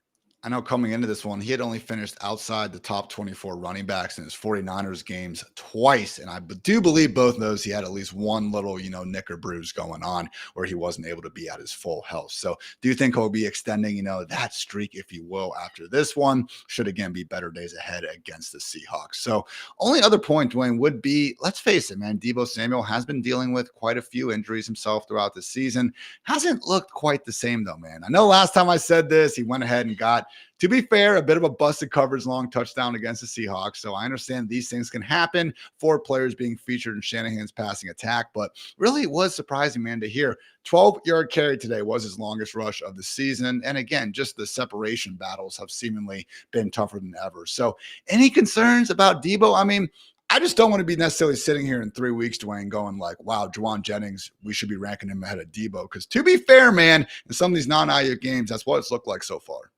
I know coming into this one, he had only finished outside the top 24 running backs in his 49ers games twice. And I do believe both of those, he had at least one little, nick or bruise going on where he wasn't able to be at his full health. So do you think he'll be extending, that streak, if you will, after this one? Should again be better days ahead against the Seahawks. So only other point, Dwayne, would be, let's face it, man, Debo Samuel has been dealing with quite a few injuries himself throughout the season. Hasn't looked quite the same though, man. I know last time I said this, he went ahead and got, to be fair, a bit of a busted coverage long touchdown against the Seahawks. So I understand these things can happen for players being featured in Shanahan's passing attack, but really it was surprising, man, to hear 12-yard carry today was his longest rush of the season. And again, just the separation battles have seemingly been tougher than ever. So any concerns about Debo? I mean, I just don't want to be necessarily sitting here in 3 weeks, Dwayne, going like, wow, Jauan Jennings, we should be ranking him ahead of Debo. Because to be fair, man, in some of these non-IU games, that's what it's looked like so far.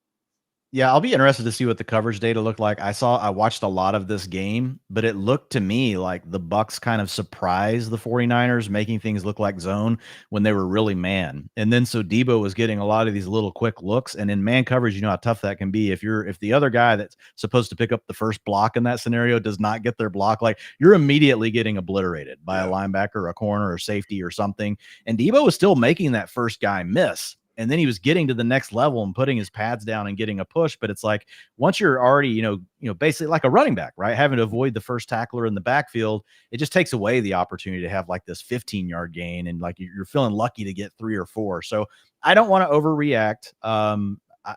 Yeah, I'll be interested to see what the coverage data looked like. I watched a lot of this game, but it looked to me like the Bucs kind of surprised the 49ers, making things look like zone when they were really man. And then so Debo was getting a lot of these little quick looks, and in man coverage, you know how tough that can be. If the other guy that's supposed to pick up the first block in that scenario does not get their block, like you're immediately getting obliterated by a linebacker, a corner, or safety or something. And Debo was still making that first guy miss. And then he was getting to the next level and putting his pads down and getting a push. But it's like, once you're already, basically like a running back, right? Having to avoid the first tackler in the backfield, it just takes away the opportunity to have like this 15-yard gain. And like, you're feeling lucky to get 3 or 4. So I don't want to overreact.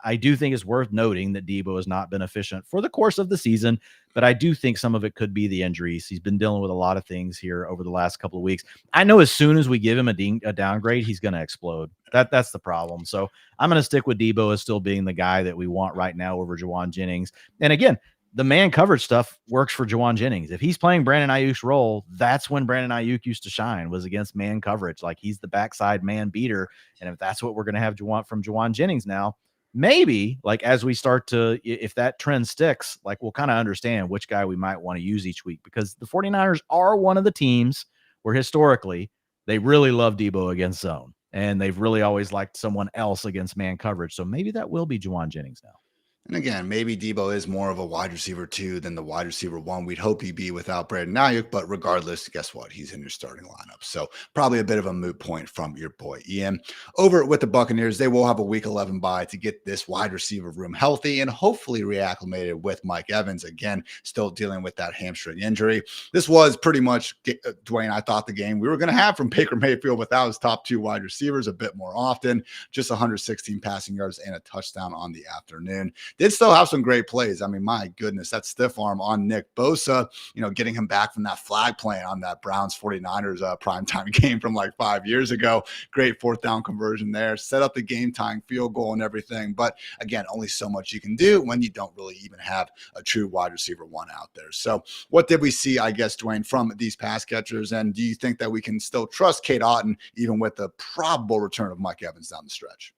I do think it's worth noting that Debo has not been efficient for the course of the season, but I do think some of it could be the injuries. He's been dealing with a lot of things here over the last couple of weeks. I know as soon as we give him a downgrade, he's going to explode. That's the problem. So I'm going to stick with Debo as still being the guy that we want right now over Jauan Jennings. And again, the man coverage stuff works for Jauan Jennings. If he's playing Brandon Ayuk's role, that's when Brandon Ayuk used to shine, was against man coverage. Like, he's the backside man beater. And if that's what we're going to have from Jauan Jennings now, maybe like as we start to, if that trend sticks, like we'll kind of understand which guy we might want to use each week, because the 49ers are one of the teams where historically they really love Debo against zone, and they've really always liked someone else against man coverage. So maybe that will be Jauan Jennings now. And again, maybe Debo is more of a wide receiver 2 than the wide receiver 1. We'd hope he'd be without Brandon Ayuk, but regardless, guess what? He's in your starting lineup. So probably a bit of a moot point from your boy Ian. Over with the Buccaneers, they will have a week 11 bye to get this wide receiver room healthy and hopefully reacclimated with Mike Evans. Again, still dealing with that hamstring injury. This was pretty much, Dwain, I thought the game we were going to have from Baker Mayfield without his top 2 wide receivers a bit more often. Just 116 passing yards and a touchdown on the afternoon. Did still have some great plays. I mean, my goodness, that stiff arm on Nick Bosa, getting him back from that flag play on that Browns 49ers primetime game from like 5 years ago. Great 4th down conversion there. Set up the game tying field goal and everything. But again, only so much you can do when you don't really even have a true wide receiver 1 out there. So what did we see, I guess, Dwain, from these pass catchers? And do you think that we can still trust Cade Otton even with the probable return of Mike Evans down the stretch?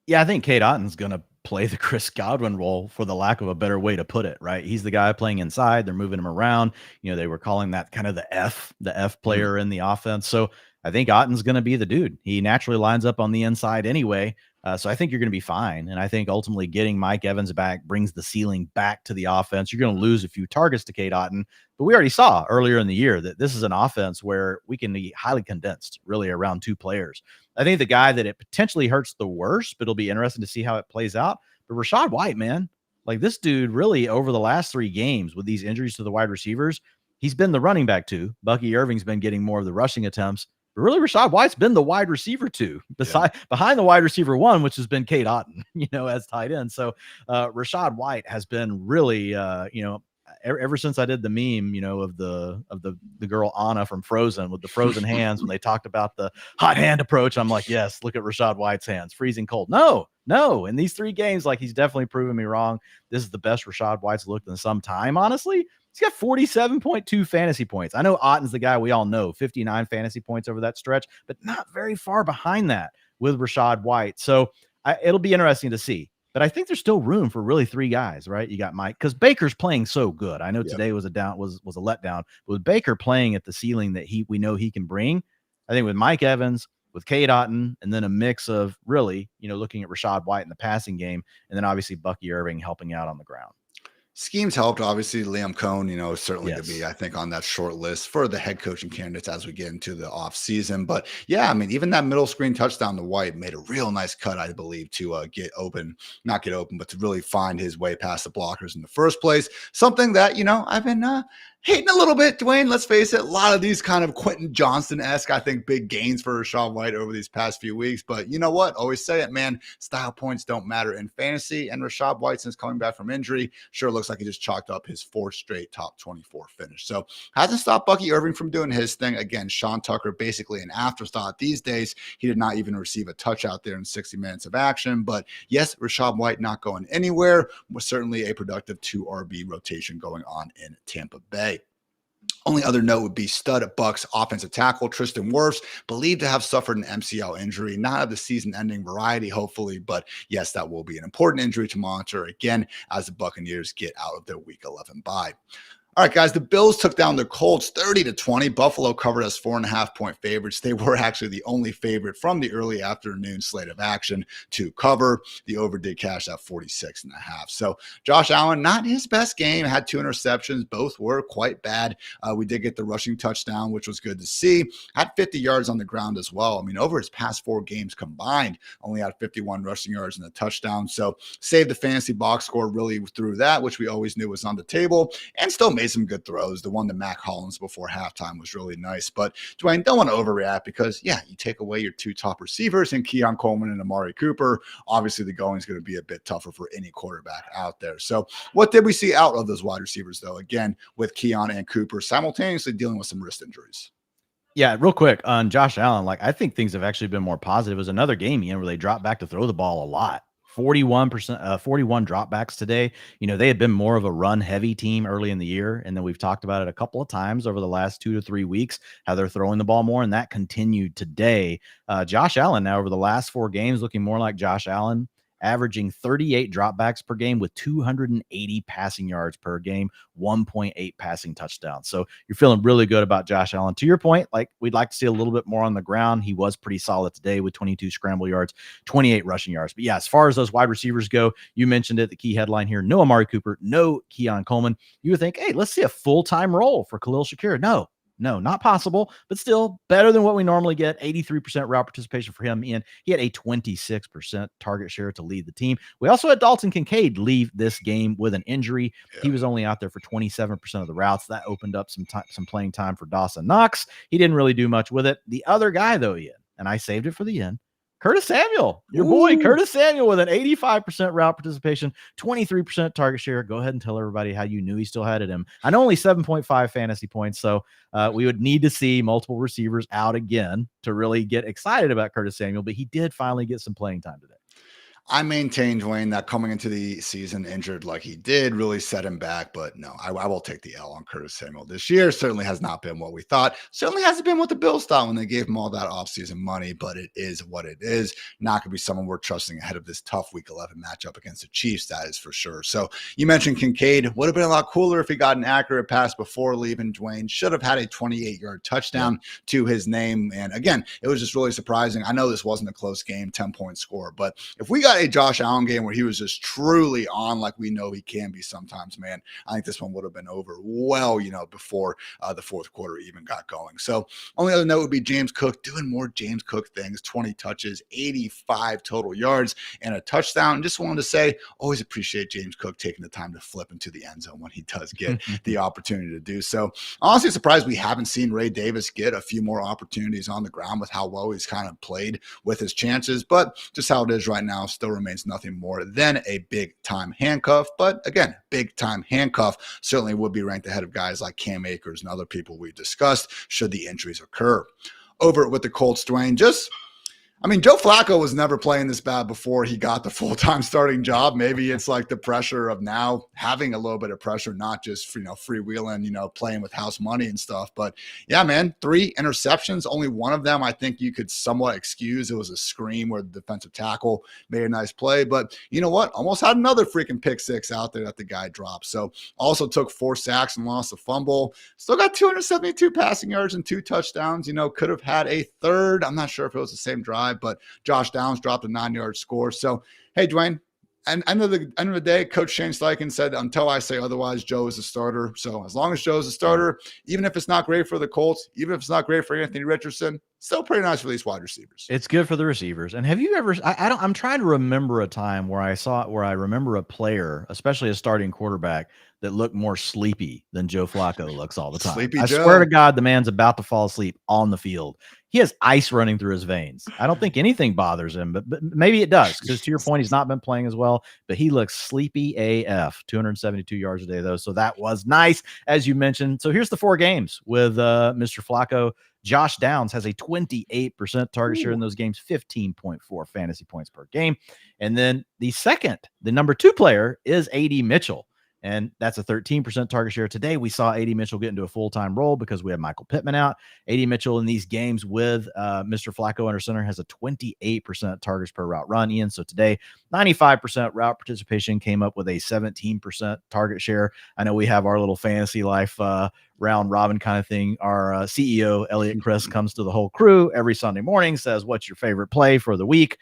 Yeah, I think Cade Otton's going to play the Chris Godwin role, for the lack of a better way to put it, right? He's the guy playing inside. They're moving him around. They were calling that kind of the F player in the offense. So I think Otton's going to be the dude. He naturally lines up on the inside anyway. So I think you're going to be fine. And I think ultimately getting Mike Evans back brings the ceiling back to the offense. You're going to lose a few targets to Cade Otton, but we already saw earlier in the year that this is an offense where we can be highly condensed, really around 2 players. I think the guy that it potentially hurts the worst, but it'll be interesting to see how it plays out. But Rachaad White, man, like this dude really over the last 3 games with these injuries to the wide receivers, he's been the running back 2. Bucky Irving's been getting more of the rushing attempts. But really, Rachaad White's been the wide receiver 2, behind the wide receiver 1, which has been Cade Otton, as tight end. So Rachaad White has been really, ever since I did the meme, of the girl Anna from Frozen with the frozen hands when they talked about the hot hand approach. I'm like, yes, look at Rachaad White's hands, freezing cold. No. In these 3 games, like he's definitely proven me wrong. This is the best Rachaad White's looked in some time, honestly. He's got 47.2 fantasy points. I know Otton's the guy we all know, 59 fantasy points over that stretch, but not very far behind that with Rachaad White. So it'll be interesting to see. But I think there's still room for really 3 guys, right? You got Mike, because Baker's playing so good. I know today was a letdown, but with Baker playing at the ceiling that we know he can bring, I think with Mike Evans, with Cade Otton, and then a mix of really, looking at Rachaad White in the passing game, and then obviously Bucky Irving helping out on the ground. Schemes helped. Obviously, Liam Cohn, certainly to be, I think, on that short list for the head coaching candidates as we get into the off season. But yeah, I mean, even that middle screen touchdown to White made a real nice cut, I believe, to not get open, but to really find his way past the blockers in the first place. Something that, I've been hating a little bit, Dwain. Let's face it, a lot of these kind of Quentin Johnston-esque, I think, big gains for Rachaad White over these past few weeks. But you know what? Always say it, man. Style points don't matter in fantasy. And Rachaad White, since coming back from injury, sure looks like he just chalked up his 4th straight top 24 finish. So hasn't stopped Bucky Irving from doing his thing. Again, Sean Tucker, basically an afterthought these days. He did not even receive a touch out there in 60 minutes of action. But yes, Rachaad White not going anywhere. Was certainly a productive 2 RB rotation going on in Tampa Bay. Only other note would be stud at Bucks offensive tackle Tristan Wirfs, believed to have suffered an MCL injury, not of the season-ending variety, hopefully, but yes, that will be an important injury to monitor again as the Buccaneers get out of their Week 11 bye. All right, guys, the Bills took down the Colts 30-20. Buffalo covered as 4.5-point favorites. They were actually the only favorite from the early afternoon slate of action to cover. The over did cash at 46.5. So Josh Allen, not his best game, had 2 interceptions. Both were quite bad. We did get the rushing touchdown, which was good to see. Had 50 yards on the ground as well. I mean, over his past 4 games combined, only had 51 rushing yards and a touchdown. So saved the fantasy box score really through that, which we always knew was on the table, and still made some good throws. The one to Mac Hollins before halftime was really nice. But Dwain, don't want to overreact because, yeah, you take away your 2 top receivers in Keon Coleman and Amari Cooper. Obviously, the going is going to be a bit tougher for any quarterback out there. So what did we see out of those wide receivers, though? Again, with Keon and Cooper simultaneously dealing with some wrist injuries. Yeah, real quick on Josh Allen, I think things have actually been more positive. It was another game, where they dropped back to throw the ball a lot. 41%, 41 dropbacks today. They had been more of a run heavy team early in the year. And then we've talked about it a couple of times over the last 2 to 3 weeks, how they're throwing the ball more. And that continued today. Josh Allen now over the last 4 games, looking more like Josh Allen averaging 38 dropbacks per game with 280 passing yards per game, 1.8 passing touchdowns. So you're feeling really good about Josh Allen. To your point, like we'd like to see a little bit more on the ground. He was pretty solid today with 22 scramble yards, 28 rushing yards. But yeah, as far as those wide receivers go, you mentioned it, the key headline here, no Amari Cooper, no Keon Coleman. You would think, hey, let's see a full-time role for Khalil Shakir. No, not possible, but still better than what we normally get. 83% route participation for him. And he had a 26% target share to lead the team. We also had Dalton Kincaid leave this game with an injury. Yeah. He was only out there for 27% of the routes. That opened up some playing time for Dawson Knox. He didn't really do much with it. The other guy, though, Ian, and I saved it for the end, Curtis Samuel, your boy, Curtis Samuel, with an 85% route participation, 23% target share. Go ahead and tell everybody how you knew he still had it in him. I know only 7.5 fantasy points, so we would need to see multiple receivers out again to really get excited about Curtis Samuel, but he did finally get some playing time today. I maintain, Dwayne, that coming into the season injured like he did really set him back. But no, I will take the L on Curtis Samuel this year. Certainly has not been what we thought. Certainly hasn't been what the Bills thought when they gave him all that offseason money. But it is what it is. Not going to be someone we're trusting ahead of this tough Week 11 matchup against the Chiefs. That is for sure. So you mentioned Kincaid. Would have been a lot cooler if he got an accurate pass before leaving. Dwayne should have had a 28-yard touchdown to his name. And again, it was just really surprising. I know this wasn't a close game, 10-point score. But if we got a Josh Allen game where he was just truly on like we know he can be sometimes, man, I think this one would have been over well, before the fourth quarter even got going. So only other note would be James Cook doing more James Cook things, 20 touches, 85 total yards, and a touchdown. Just wanted to say, always appreciate James Cook taking the time to flip into the end zone when he does get the opportunity to do so. Honestly surprised we haven't seen Ray Davis get a few more opportunities on the ground with how well he's kind of played with his chances, but just how it is right now still remains nothing more than a big-time handcuff. But again, big-time handcuff certainly would be ranked ahead of guys like Cam Akers and other people we discussed should the injuries occur. Over with the Colts, Dwayne, Joe Flacco was never playing this bad before he got the full-time starting job. Maybe it's like the pressure of now having a little bit of pressure, not just, freewheeling, playing with house money and stuff. But yeah, man, 3 interceptions. Only one of them I think you could somewhat excuse. It was a screen where the defensive tackle made a nice play. But you know what? Almost had another freaking pick six out there that the guy dropped. So also took 4 sacks and lost a fumble. Still got 272 passing yards and 2 touchdowns. Could have had a third. I'm not sure if it was the same drive, but Josh Downs dropped a 9-yard score. So, hey, Dwayne, and end of the day, Coach Shane Steichen said, until I say otherwise, Joe is a starter. So as long as Joe's a starter, even if it's not great for the Colts, even if it's not great for Anthony Richardson, still pretty nice for these wide receivers. It's good for the receivers. And have you ever, I'm trying to remember a time where I remember a player, especially a starting quarterback, that looked more sleepy than Joe Flacco looks all the time. I swear to God, the man's about to fall asleep on the field. He has ice running through his veins. I don't think anything bothers him, but maybe it does, because to your point, he's not been playing as well, but he looks sleepy AF. 272 yards a day, though, so that was nice, as you mentioned. So here's the 4 games with Mr. Flacco. Josh Downs has a 28% target share in those games, 15.4 fantasy points per game. And then the number 2 player is A.D. Mitchell. And that's a 13% target share. Today, we saw A.D. Mitchell get into a full-time role because we have Michael Pittman out. A.D. Mitchell in these games with Mr. Flacco under center has a 28% targets per route run, Ian. So today, 95% route participation, came up with a 17% target share. I know we have our little fantasy life round robin kind of thing. Our CEO, Elliot Chris, comes to the whole crew every Sunday morning, says, what's your favorite play for the week?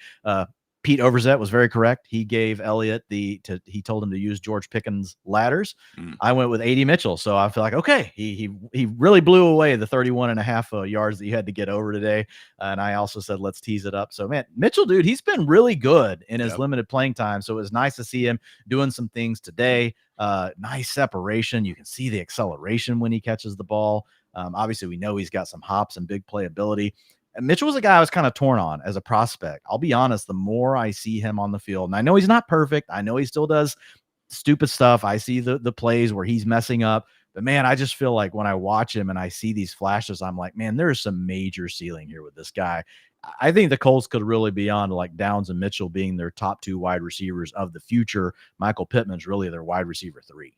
Pete Overzet was very correct. He gave Elliott he told him to use George Pickens' ladders. I went with A.D. Mitchell. So I feel like, okay, he really blew away the 31.5 yards that you had to get over today. And I also said, let's tease it up. So man, Mitchell, dude, he's been really good in his limited playing time. So it was nice to see him doing some things today. Nice separation. You can see the acceleration when he catches the ball. Obviously we know he's got some hops and big playability. Mitchell was a guy I was kind of torn on as a prospect. I'll be honest, the more I see him on the field, and I know he's not perfect. I know he still does stupid stuff. I see the plays where he's messing up. But, man, I just feel like when I watch him and I see these flashes, I'm like, man, there's some major ceiling here with this guy. I think the Colts could really be on to like Downs and Mitchell being their top 2 wide receivers of the future. Michael Pittman's really their wide receiver 3.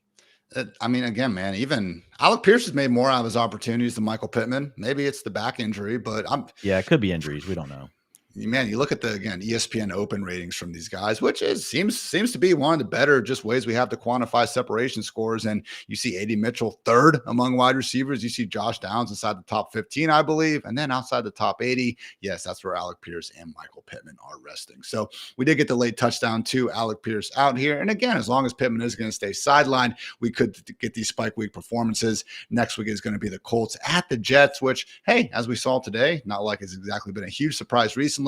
Again, man, even Alec Pierce has made more out of his opportunities than Michael Pittman. Maybe it's the back injury, but it could be injuries. We don't know. Man, you look at the, again, ESPN open ratings from these guys, which seems to be one of the better just ways we have to quantify separation scores. And you see AD Mitchell third among wide receivers. You see Josh Downs inside the top 15, I believe. And then outside the top 80, yes, that's where Alec Pierce and Michael Pittman are resting. So we did get the late touchdown to Alec Pierce out here. And again, as long as Pittman is going to stay sidelined, we could get these spike week performances. Next week is going to be the Colts at the Jets, which, hey, as we saw today, not like it's exactly been a huge surprise recently.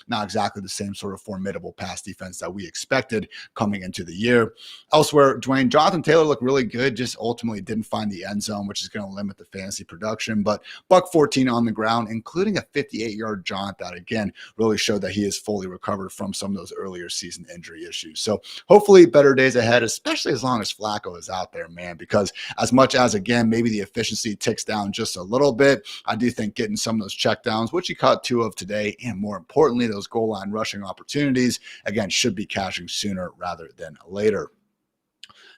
Not exactly the same sort of formidable pass defense that we expected coming into the year. Elsewhere, Dwain, Jonathan Taylor looked really good, just ultimately didn't find the end zone, which is going to limit the fantasy production. But buck 14 on the ground, including a 58-yard jaunt that, again, really showed that he is fully recovered from some of those earlier season injury issues. So hopefully better days ahead, especially as long as Flacco is out there, man, because as much as, again, maybe the efficiency ticks down just a little bit, I do think getting some of those checkdowns, which he caught 2 of today, and more importantly, those goal line rushing opportunities, again, should be cashing sooner rather than later.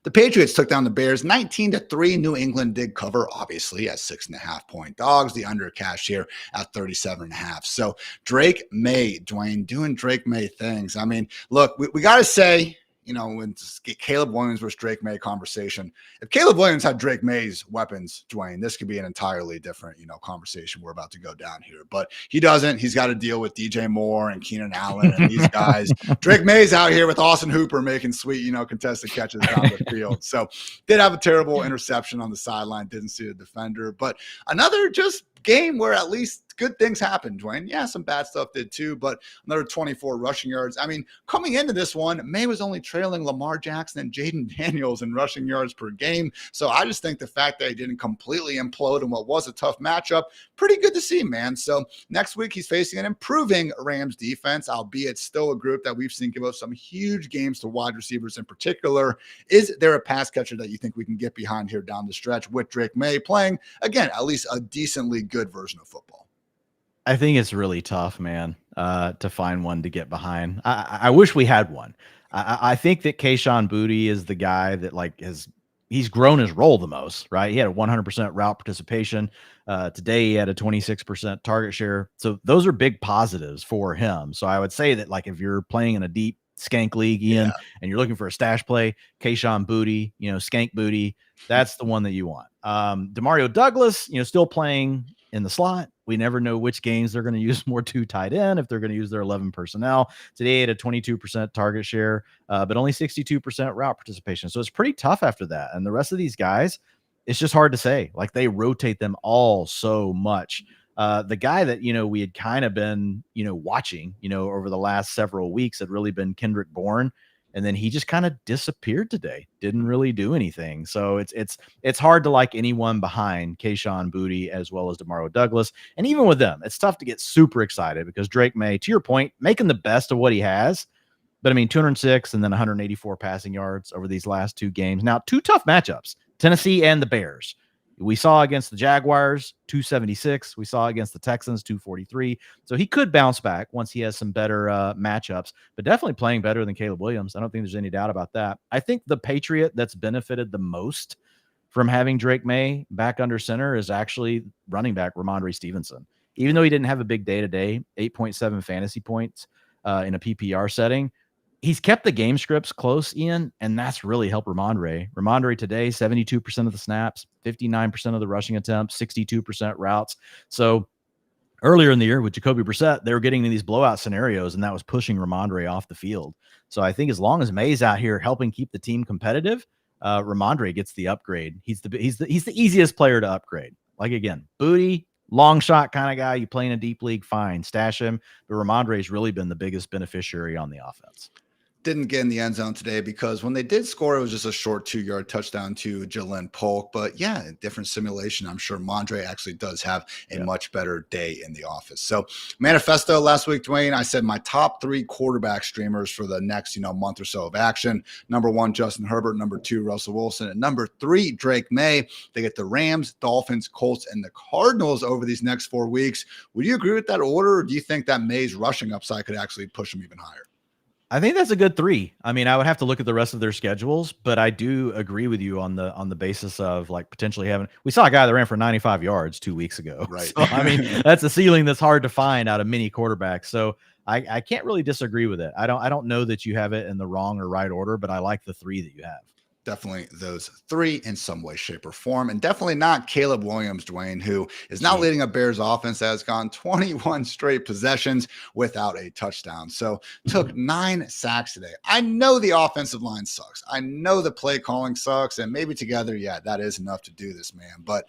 The Patriots took down the Bears 19-3. New England did cover, obviously, at 6.5-point dogs. The under cash here at 37.5. So Drake May, Dwain, doing Drake May things. I mean, look, we got to say, you know, when Caleb Williams versus Drake May conversation, if Caleb Williams had Drake May's weapons, Dwain, this could be an entirely different, you know, conversation we're about to go down here. But he doesn't. He's got to deal with DJ Moore and Keenan Allen and these guys. Drake May's out here with Austin Hooper making sweet, you know, contested catches down the field. So did have a terrible interception on the sideline. Didn't see the defender. But another just game where at least good things happened, Dwain. Yeah, some bad stuff did too, but another 24 rushing yards. I mean, coming into this one, May was only trailing Lamar Jackson and Jaden Daniels in rushing yards per game. So I just think the fact that he didn't completely implode in what was a tough matchup, pretty good to see, man. So next week he's facing an improving Rams defense, albeit still a group that we've seen give us some huge games to wide receivers in particular. Is there a pass catcher that you think we can get behind here down the stretch with Drake May playing, again, at least a decently good version of football? I think it's really tough, man, to find one to get behind. I wish we had one. I think that Kayshon Boutte is the guy that he's grown his role the most, right? He had a 100% route participation. Today he had a 26% target share. So those are big positives for him. So I would say that, like, if you're playing in a deep skank league, Ian, and you're looking for a stash play, Kayshon Boutte, you know, skank Boutte, that's the one that you want. Demario Douglas, you know, still playing in the slot. We never know which games they're going to use more 2 tight end, if they're going to use their 11 personnel. Today at a 22% target share, but only 62% route participation. So it's pretty tough after that. And the rest of these guys, it's just hard to say. Like, they rotate them all so much. The guy that, you know, we had kind of been, you know, watching, you know, over the last several weeks had really been Kendrick Bourne. And then he just kind of disappeared today. Didn't really do anything. So it's hard to like anyone behind Kayshon Boutte as well as Demario Douglas. And even with them, it's tough to get super excited because Drake May, to your point, making the best of what he has. But I mean, 206 and then 184 passing yards over these last 2 games. Now, 2 tough matchups, Tennessee and the Bears. We saw against the Jaguars, 276. We saw against the Texans, 243. So he could bounce back once he has some better matchups, but definitely playing better than Caleb Williams. I don't think there's any doubt about that. I think the Patriot that's benefited the most from having Drake May back under center is actually running back Ramondre Stevenson. Even though he didn't have a big day today, 8.7 fantasy points in a PPR setting, he's kept the game scripts close, Ian, and that's really helped Ramondre. Ramondre today, 72% of the snaps, 59% of the rushing attempts, 62% routes. So earlier in the year with Jacoby Brissett, they were getting in these blowout scenarios, and that was pushing Ramondre off the field. So I think as long as May's out here helping keep the team competitive, Ramondre gets the upgrade. He's the easiest player to upgrade. Like, again, Boutte, long shot kind of guy. You play in a deep league, fine, stash him. But Ramondre's really been the biggest beneficiary on the offense. Didn't get in the end zone today because when they did score, it was just a short 2-yard touchdown to Jalen Polk. But yeah, different simulation. I'm sure Mondre actually does have a much better day in the office. So manifesto last week, Dwain, I said my top 3 quarterback streamers for the next, month or so of action. Number 1, Justin Herbert. Number 2, Russell Wilson. And number 3, Drake May. They get the Rams, Dolphins, Colts, and the Cardinals over these next 4 weeks. Would you agree with that order? Or do you think that May's rushing upside could actually push them even higher? I think that's a good 3. I mean, I would have to look at the rest of their schedules, but I do agree with you on the basis of like potentially having. We saw a guy that ran for 95 yards 2 weeks ago. Right. So I mean, that's a ceiling that's hard to find out of many quarterbacks. So I can't really disagree with it. I don't know that you have it in the wrong or right order, but I like the 3 that you have. Definitely those 3 in some way, shape, or form. And definitely not Caleb Williams, Dwayne, who is now leading a Bears offense that has gone 21 straight possessions without a touchdown. So took 9 sacks today. I know the offensive line sucks. I know the play calling sucks. And maybe together, yeah, that is enough to do this, man. But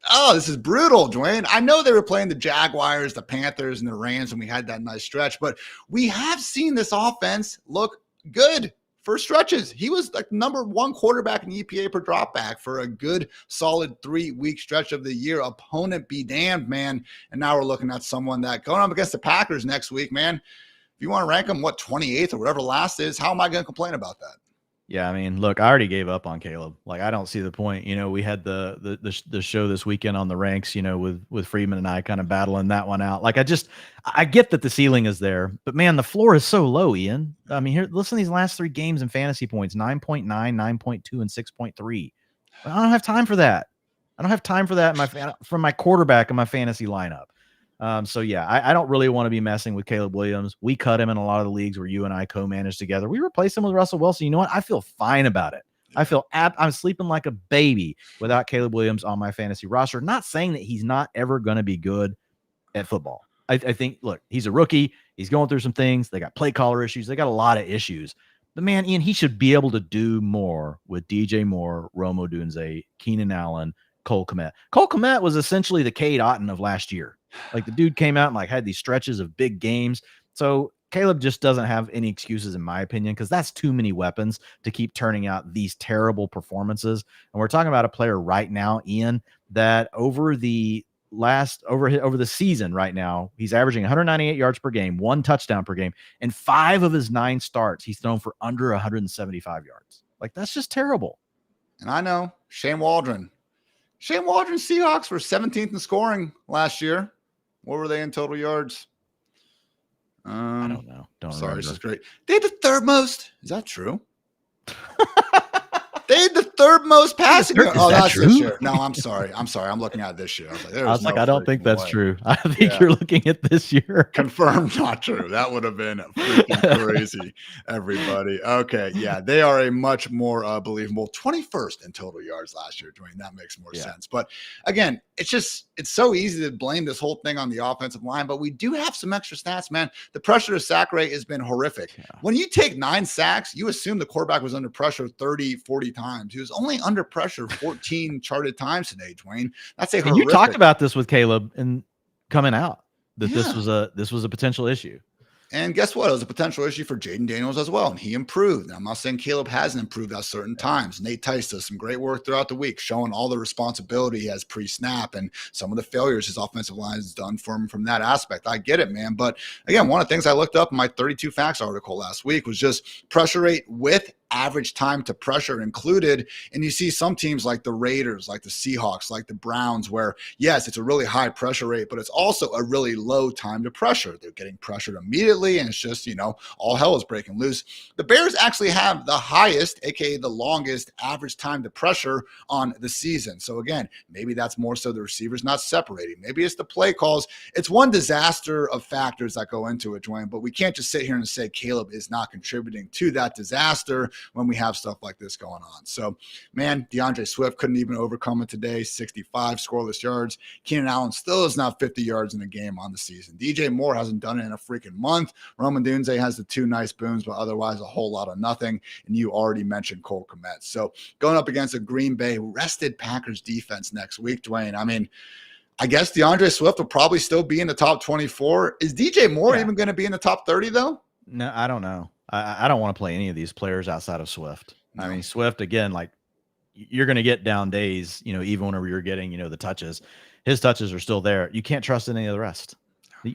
oh, this is brutal, Dwayne. I know they were playing the Jaguars, the Panthers, and the Rams, and we had that nice stretch. But we have seen this offense look good for stretches. He was like number 1 quarterback in EPA per dropback for a good solid 3-week stretch of the year. Opponent be damned, man. And now we're looking at someone that going up against the Packers next week, man. If you want to rank them, 28th or whatever last is, how am I going to complain about that? Yeah, I mean, look, I already gave up on Caleb. Like, I don't see the point. You know, we had the show this weekend on the ranks, you know, with Freeman and I kind of battling that one out. Like, I get that the ceiling is there, but man, the floor is so low, Ian. I mean, here, listen to these last 3 games in fantasy points: 9.9, 9.2, and 6.3. I don't have time for that. I don't have time for that from my quarterback in my fantasy lineup. So yeah, I don't really want to be messing with Caleb Williams. We cut him in a lot of the leagues where you and I co-managed together. We replaced him with Russell Wilson. You know what? I feel fine about it. I'm sleeping like a baby without Caleb Williams on my fantasy roster. Not saying that he's not ever going to be good at football. I think, look, he's a rookie. He's going through some things. They got play caller issues. They got a lot of issues. But man, Ian, he should be able to do more with DJ Moore, Rome Odunze, Keenan Allen, Cole Kmet. Cole Kmet was essentially the Cade Otton of last year. Like, the dude came out and like had these stretches of big games. So Caleb just doesn't have any excuses, in my opinion, because that's too many weapons to keep turning out these terrible performances. And we're talking about a player right now, Ian, that over the season right now, he's averaging 198 yards per game, 1 touchdown per game, and 5 of his 9 starts he's thrown for under 175 yards. Like, that's just terrible. And I know Shane Waldron Seahawks were 17th in scoring last year. What were they in total yards? I don't know. Sorry, this is great. They had the 3rd most. Is that true? They had the 3rd most passing. Oh, that's true? This year. No, I'm sorry. I'm looking at this year. I was like, I don't think that's true. I think you're looking at this year. Confirmed, not true. That would have been freaking crazy, everybody. Okay, yeah, they are a much more believable 21st in total yards last year, Dwayne. That makes more sense. But again, it's so easy to blame this whole thing on the offensive line, but we do have some extra stats, man. The pressure to sack rate has been horrific. Yeah. When you take 9 sacks, you assume the quarterback was under pressure 30, 40 times. He was only under pressure 14 charted times today, Dwayne. That's a horrific. You talked about this with Caleb and coming out that this was a potential issue. And guess what? It was a potential issue for Jaden Daniels as well. And he improved. Now, I'm not saying Caleb hasn't improved at certain times. Nate Tice does some great work throughout the week, showing all the responsibility he has pre-snap and some of the failures his offensive line has done for him from that aspect. I get it, man. But again, one of the things I looked up in my 32 Facts article last week was just pressure rate with average time to pressure included. And you see some teams like the Raiders, like the Seahawks, like the Browns, where yes, it's a really high pressure rate, but it's also a really low time to pressure. They're getting pressured immediately, and it's just, all hell is breaking loose. The Bears actually have the highest, aka the longest average time to pressure on the season. So again, maybe that's more so the receivers not separating. Maybe it's the play calls. It's one disaster of factors that go into it, Dwayne, but we can't just sit here and say Caleb is not contributing to that disaster when we have stuff like this going on. So, man, DeAndre Swift couldn't even overcome it today. 65 scoreless yards. Keenan Allen still is not 50 yards in a game on the season. DJ Moore hasn't done it in a freaking month. Roman Dunze has the 2 nice booms, but otherwise a whole lot of nothing. And you already mentioned Cole Kmet. So going up against a Green Bay rested Packers defense next week, Dwayne, I mean, I guess DeAndre Swift will probably still be in the top 24. Is DJ Moore even going to be in the top 30 though? No, I don't know. I don't want to play any of these players outside of Swift. No. I mean, Swift, again, like, you're going to get down days, even whenever you're getting, the touches. His touches are still there. You can't trust any of the rest.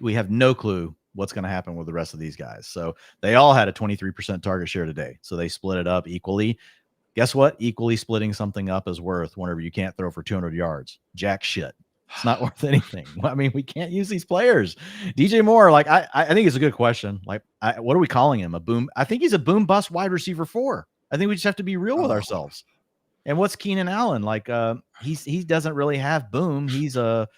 We have no clue what's going to happen with the rest of these guys. So they all had a 23% target share today. So they split it up equally. Guess what? Equally splitting something up is worth whenever you can't throw for 200 yards. Jack shit. It's not worth anything. I mean, we can't use these players. DJ Moore, like I think it's a good question. Like, what are we calling him? A boom? I think he's a boom bust wide receiver 4. I think we just have to be real with ourselves. And what's Keenan Allen? Like, he doesn't really have boom. He's a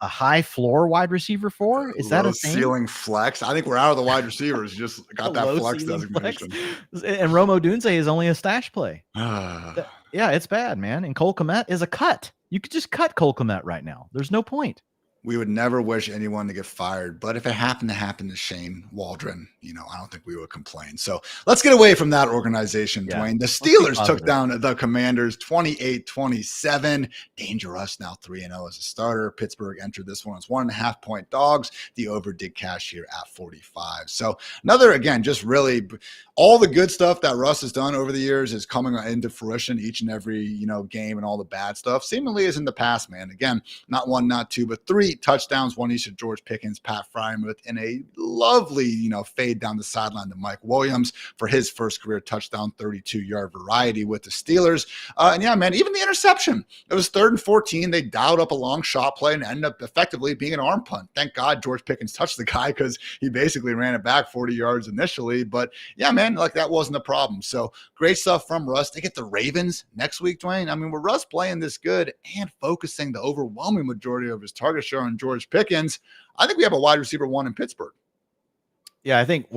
high floor wide receiver 4. Is that a thing? Ceiling flex? I think we're out of the wide receivers. Just got that flex designation. And Romo Dunze is only a stash play. Yeah, it's bad, man. And Cole Kmet is a cut. You could just cut Cole Kmet right now. There's no point. We would never wish anyone to get fired, but if it happened to happen to Shane Waldron, I don't think we would complain. So let's get away from that organization, Dwayne. The Steelers took down the Commanders 28-27. Dangerous now 3-0 as a starter. Pittsburgh entered this one as 1.5-point dogs. The over did cash here at 45. So another, again, just really all the good stuff that Russ has done over the years is coming into fruition each and every, game, and all the bad stuff seemingly is in the past, man. Again, not 1, not 2, but 3 touchdowns, 1 each to George Pickens, Pat Frymuth, and a lovely, fade down the sideline to Mike Williams for his first career touchdown, 32-yard variety with the Steelers. And yeah, man, even the interception, it was 3rd and 14. They dialed up a long shot play and ended up effectively being an arm punt. Thank God George Pickens touched the guy because he basically ran it back 40 yards initially. But yeah, man, like that wasn't a problem. So great stuff from Russ. They get the Ravens next week, Dwayne. I mean, with Russ playing this good and focusing the overwhelming majority of his target share on George Pickens, I think we have a wide receiver 1 in Pittsburgh. Yeah, I think,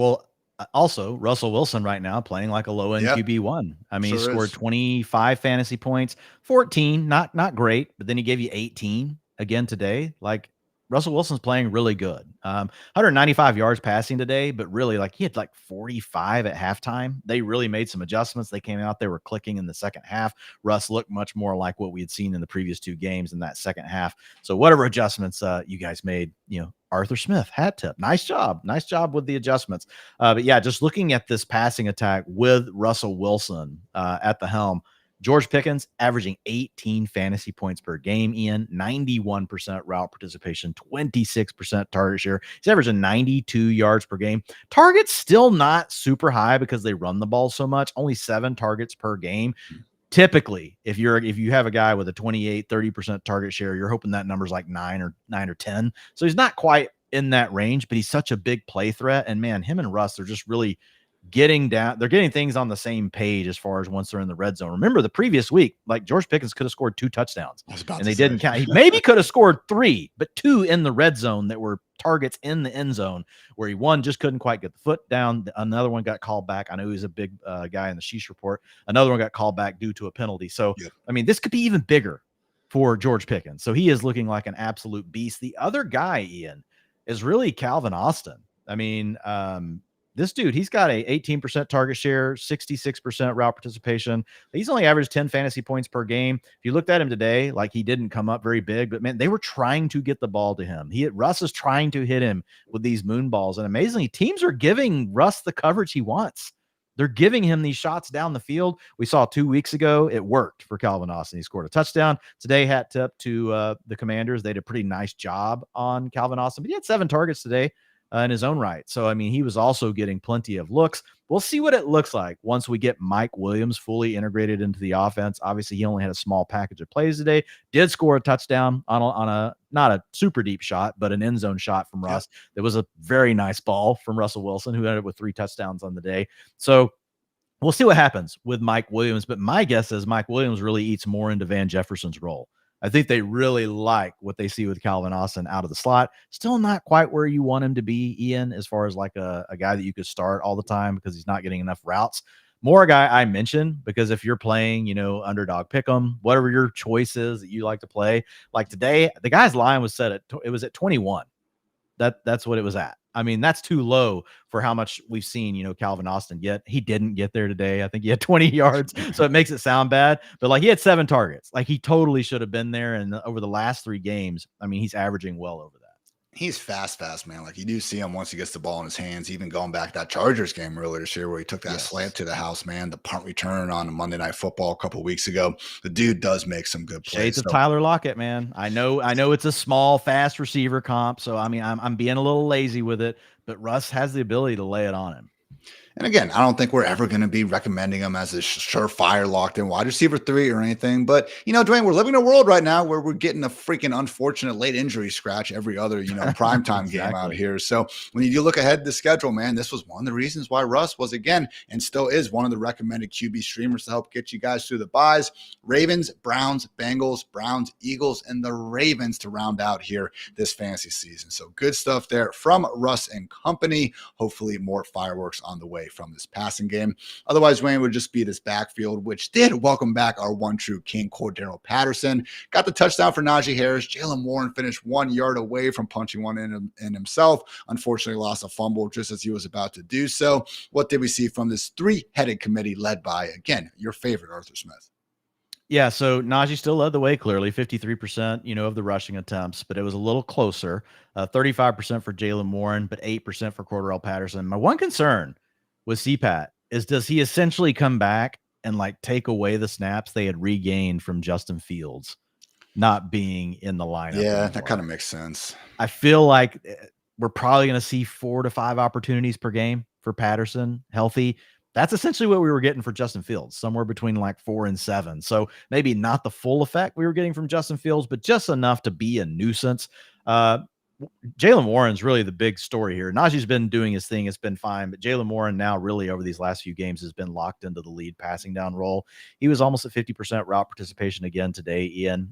also Russell Wilson right now playing like a low-end QB1. I mean, he scored 25 fantasy points, 14, not great, but then he gave you 18 again today. Like, Russell Wilson's playing really good. 195 yards passing today, but really, like, he had like 45 at halftime. They really made some adjustments. They came out, they were clicking in the second half. Russ looked much more like what we had seen in the previous 2 games in that second half. So whatever adjustments you guys made, Arthur Smith, hat tip. Nice job with the adjustments. But yeah, just looking at this passing attack with Russell Wilson at the helm, George Pickens averaging 18 fantasy points per game, 91% route participation, 26% target share. He's averaging 92 yards per game. Targets still not super high because they run the ball so much, only 7 targets per game. Typically, if you have a guy with a 28-30% target share, you're hoping that number's like 9 or 10. So he's not quite in that range, but he's such a big play threat. And man, him and Russ, they're just really getting down. They're getting things on the same page as far as once they're in the red zone. Remember the previous week, like George Pickens could have scored 2 touchdowns and they didn't count. He maybe could have scored 3, but 2 in the red zone that were targets in the end zone where one just couldn't quite get the foot down. Another one got called back. I know he's a big guy in the Sheesh report. Another one got called back due to a penalty. So, I mean, this could be even bigger for George Pickens. So he is looking like an absolute beast. The other guy, Ian, is really Calvin Austin. I mean, this dude, he's got a 18% target share, 66% route participation. He's only averaged 10 fantasy points per game. If you looked at him today, like he didn't come up very big, but man, they were trying to get the ball to him. Russ is trying to hit him with these moon balls. And amazingly, teams are giving Russ the coverage he wants. They're giving him these shots down the field. We saw 2 weeks ago, it worked for Calvin Austin. He scored a touchdown. Today, hat tip to the Commanders. They did a pretty nice job on Calvin Austin, but he had 7 targets today in his own right. So, I mean, he was also getting plenty of looks. We'll see what it looks like once we get Mike Williams fully integrated into the offense. Obviously, he only had a small package of plays today. Did score a touchdown on a not a super deep shot, but an end zone shot from Russ. That was a very nice ball from Russell Wilson, who ended up with 3 touchdowns on the day. So we'll see what happens with Mike Williams. But my guess is Mike Williams really eats more into Van Jefferson's role. I think they really like what they see with Calvin Austin out of the slot. Still not quite where you want him to be, Ian, as far as like a guy that you could start all the time because he's not getting enough routes. More a guy I mentioned because if you're playing, underdog pick 'em, whatever your choice is that you like to play. Like today, the guy's line was set at 21. That's what it was at. I mean, that's too low for how much we've seen, Calvin Austin get. He didn't get there today. I think he had 20 yards, so it makes it sound bad. But, like, he had 7 targets. Like, he totally should have been there. And over the last 3 games, I mean, he's averaging well over that. He's fast, man. Like, you do see him once he gets the ball in his hands, even going back that Chargers game earlier this year where he took that slant to the house, man, the punt return on Monday Night Football a couple weeks ago. The dude does make some good plays. Shades of Tyler Lockett, man. I know it's a small, fast receiver comp, so, I mean, I'm being a little lazy with it, but Russ has the ability to lay it on him. And again, I don't think we're ever going to be recommending him as a surefire locked in wide receiver 3 or anything. But, Dwayne, we're living in a world right now where we're getting a freaking unfortunate late injury scratch every other, primetime game out here. So when you look ahead to the schedule, man, this was one of the reasons why Russ was, again, and still is one of the recommended QB streamers to help get you guys through the buys. Ravens, Browns, Bengals, Browns, Eagles, and the Ravens to round out here this fantasy season. So good stuff there from Russ and company. Hopefully more fireworks on the way from this passing game. Otherwise, Wayne would just be this backfield, which did welcome back our one true king, Cordero Patterson. Got the touchdown for Najee Harris. Jaylen Warren finished 1 yard away from punching one in himself. Unfortunately, lost a fumble just as he was about to do so. What did we see from this three-headed committee led by, again, your favorite Arthur Smith? Yeah, so Najee still led the way, clearly 53%, of the rushing attempts, but it was a little closer. 35% for Jaylen Warren, but 8% for Cordero Patterson. My one concern with CPAT is, does he essentially come back and take away the snaps they had regained from Justin Fields not being in the lineup? Yeah, anymore? that kind of makes sense. I feel like we're probably going to see 4 to 5 opportunities per game for Patterson healthy. That's essentially what we were getting for Justin Fields, somewhere between 4 and 7. So maybe not the full effect we were getting from Justin Fields, but just enough to be a nuisance. Jaylen Warren's really the big story here. Najee's been doing his thing. It's been fine, but Jaylen Warren now really over these last few games has been locked into the lead passing down role. He was almost at 50% route participation again today, Ian.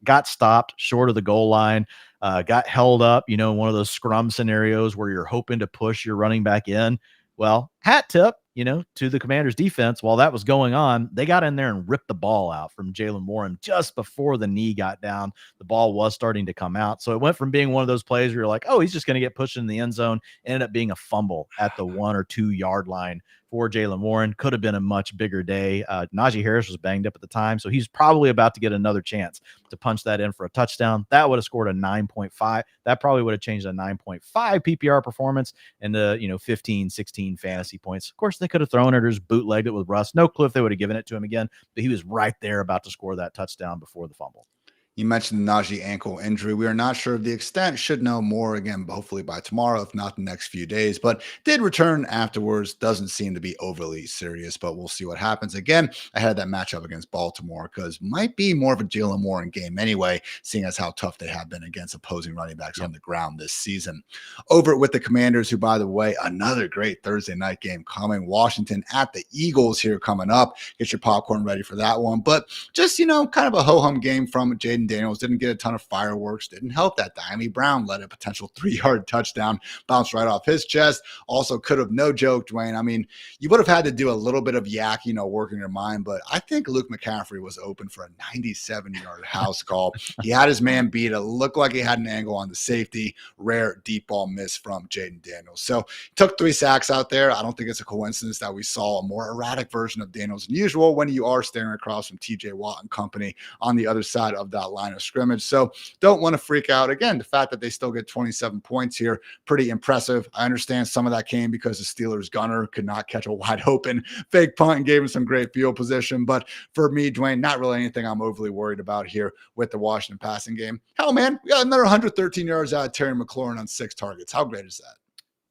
Got stopped short of the goal line, got held up, in one of those scrum scenarios where you're hoping to push your running back in. Well, hat tip, to the Commanders defense. While that was going on, they got in there and ripped the ball out from Jaylen Warren just before the knee got down. The ball was starting to come out. So it went from being one of those plays where you're like, oh, he's just going to get pushed in the end zone. Ended up being a fumble at the 1 or 2 yard line for Jaylen Warren. Could have been a much bigger day. Najee Harris was banged up at the time, so he's probably about to get another chance to punch that in for a touchdown. That would have scored a 9.5. That probably would have changed a 9.5 PPR performance into 15, 16 fantasy points. Of course, they could have thrown it or just bootlegged it with Russ. No clue if they would have given it to him again, but he was right there about to score that touchdown before the fumble. You mentioned the Najee ankle injury. We are not sure of the extent. Should know more again, hopefully by tomorrow, if not the next few days. But did return afterwards. Doesn't seem to be overly serious, but we'll see what happens. Again, I had that matchup against Baltimore because might be more of a Jaylen Warren game anyway, seeing as how tough they have been against opposing running backs on the ground this season. Over with the Commanders, who, by the way, another great Thursday night game coming. Washington at the Eagles here coming up. Get your popcorn ready for that one. But just, kind of a ho-hum game from Jaden Daniels. Didn't get a ton of fireworks. Didn't help that Diami Brown led a potential 3-yard touchdown, bounced right off his chest. Also could have, no joke, Dwayne. I mean, you would have had to do a little bit of yak, working your mind, but I think Luke McCaffrey was open for a 97-yard house call. He had his man beat. It looked like he had an angle on the safety. Rare deep ball miss from Jaden Daniels. So took 3 sacks out there. I don't think it's a coincidence that we saw a more erratic version of Daniels than usual when you are staring across from TJ Watt and company on the other side of that line of scrimmage. So don't want to freak out. Again, the fact that they still get 27 points here, pretty impressive. I understand some of that came because the Steelers gunner could not catch a wide open fake punt and gave him some great field position. But for me, Dwayne, not really anything I'm overly worried about here with the Washington passing game. Hell, man, we got another 113 yards out of Terry McLaurin on 6 targets. How great is that?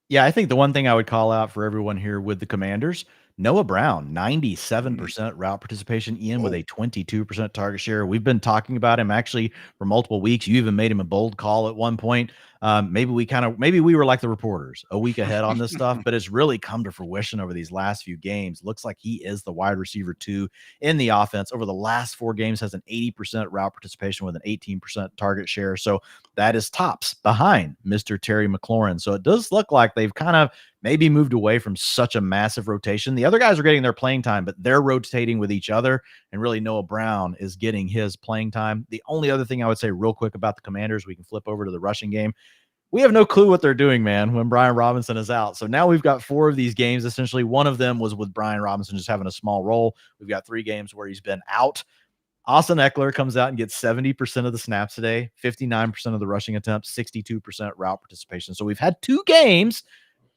Yeah, I think the one thing I would call out for everyone here with the Commanders, Noah Brown, 97% route participation, Ian, with a 22% target share. We've been talking about him actually for multiple weeks. You even made him a bold call at one point. Maybe we were like the reporters a week ahead on this stuff, but it's really come to fruition over these last few games. Looks like he is the wide receiver 2 in the offense. Over the last 4 games, has an 80% route participation with an 18% target share. So that is tops behind Mr. Terry McLaurin. So it does look like they've kind of maybe moved away from such a massive rotation. The other guys are getting their playing time, but they're rotating with each other. And really Noah Brown is getting his playing time. The only other thing I would say real quick about the Commanders, we can flip over to the rushing game. We have no clue what they're doing, man, when Brian Robinson is out. So now we've got 4 of these games. Essentially, one of them was with Brian Robinson just having a small role. We've got 3 games where he's been out. Austin Eckler comes out and gets 70% of the snaps today, 59% of the rushing attempts, 62% route participation. So we've had 2 games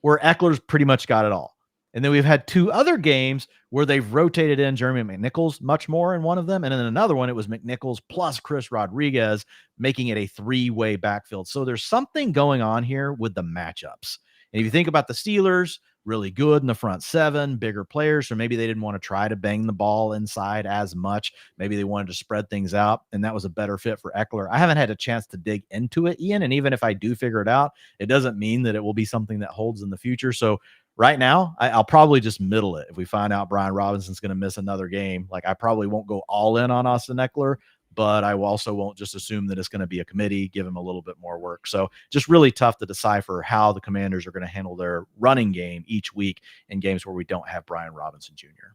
where Eckler's pretty much got it all. And then we've had 2 other games where they've rotated in Jeremy McNichols much more in one of them. And then another one, it was McNichols plus Chris Rodriguez, making it a 3-way backfield. So there's something going on here with the matchups. And if you think about the Steelers, really good in the front seven, bigger players. So maybe they didn't want to try to bang the ball inside as much. Maybe they wanted to spread things out, and that was a better fit for Eckler. I haven't had a chance to dig into it, Ian. And even if I do figure it out, it doesn't mean that it will be something that holds in the future. So right now, I'll probably just middle it. If we find out Brian Robinson's going to miss another game, like I probably won't go all in on Austin Eckler, but I also won't just assume that it's going to be a committee, give him a little bit more work. So just really tough to decipher how the Commanders are going to handle their running game each week in games where we don't have Brian Robinson Jr.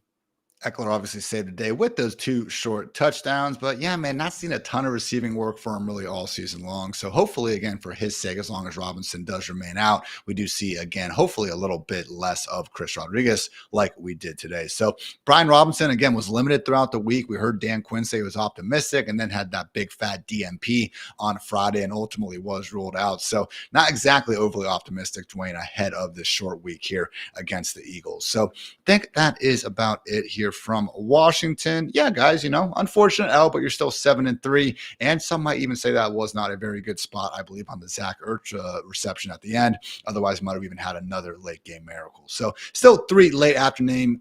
Eckler obviously saved the day with those 2 short touchdowns, but yeah, man, not seen a ton of receiving work for him really all season long. So hopefully, again, for his sake, as long as Robinson does remain out, we do see, again, hopefully a little bit less of Chris Rodriguez like we did today. So Brian Robinson, again, was limited throughout the week. We heard Dan Quinn say he was optimistic and then had that big fat DMP on Friday and ultimately was ruled out. So not exactly overly optimistic, Dwain, ahead of this short week here against the Eagles. So I think that is about it here from Washington. Yeah, guys, unfortunate L, but you're still 7-3. And some might even say that was not a very good spot, I believe, on the Zach Ertz reception at the end. Otherwise, might have even had another late game miracle. So still 3 late afternoon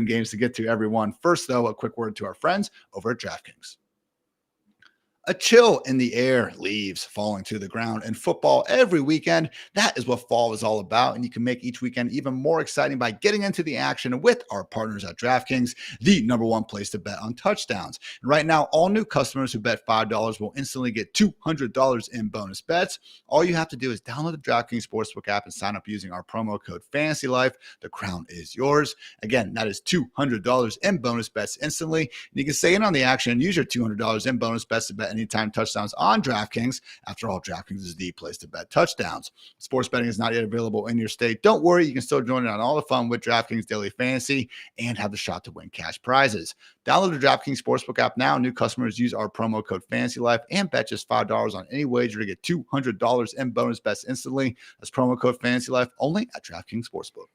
games to get to, everyone. First, though, a quick word to our friends over at DraftKings. A chill in the air, leaves falling to the ground, and football every weekend. That is what fall is all about, and you can make each weekend even more exciting by getting into the action with our partners at DraftKings, the #1 place to bet on touchdowns. And right now, all new customers who bet $5 will instantly get $200 in bonus bets. All you have to do is download the DraftKings Sportsbook app and sign up using our promo code FANTASYLIFE. The crown is yours. Again, that is $200 in bonus bets instantly. And you can stay in on the action and use your $200 in bonus bets to bet anytime touchdowns on DraftKings. After all, DraftKings is the place to bet touchdowns. Sports betting is not yet available in your state. Don't worry, you can still join in on all the fun with DraftKings Daily Fantasy and have the shot to win cash prizes. Download the DraftKings Sportsbook app now. New customers use our promo code FANTASYLIFE and bet just $5 on any wager to get $200 in bonus bets instantly. That's promo code FANTASYLIFE only at DraftKings Sportsbook.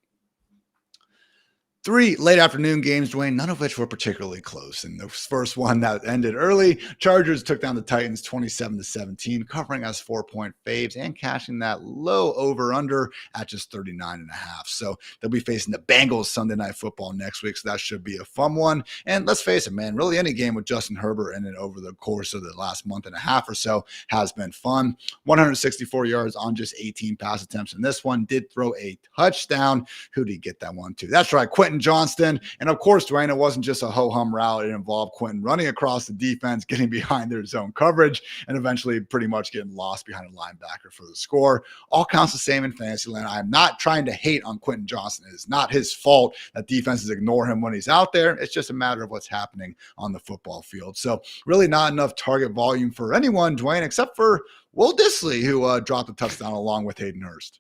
3 late afternoon games, Dwain, none of which were particularly close. And the first one that ended early, Chargers took down the Titans 27-17, covering as 4-point faves and cashing that low over-under at just 39.5. So they'll be facing the Bengals Sunday Night Football next week, so that should be a fun one. And let's face it, man, really any game with Justin Herbert in it over the course of the last month and a half or so has been fun. 164 yards on just 18 pass attempts. And this one did throw a touchdown. Who did he get that one to? That's right, Quentin Johnston. And of course, Dwain, it wasn't just a ho-hum route. It involved Quentin running across the defense, getting behind their zone coverage, and eventually pretty much getting lost behind a linebacker for the score. All counts the same in Fantasyland. I'm not trying to hate on Quentin Johnston. It's not his fault that defenses ignore him when he's out there. It's just a matter of what's happening on the football field. So really not enough target volume for anyone, Dwain, except for Will Dissly, who dropped a touchdown along with Hayden Hurst.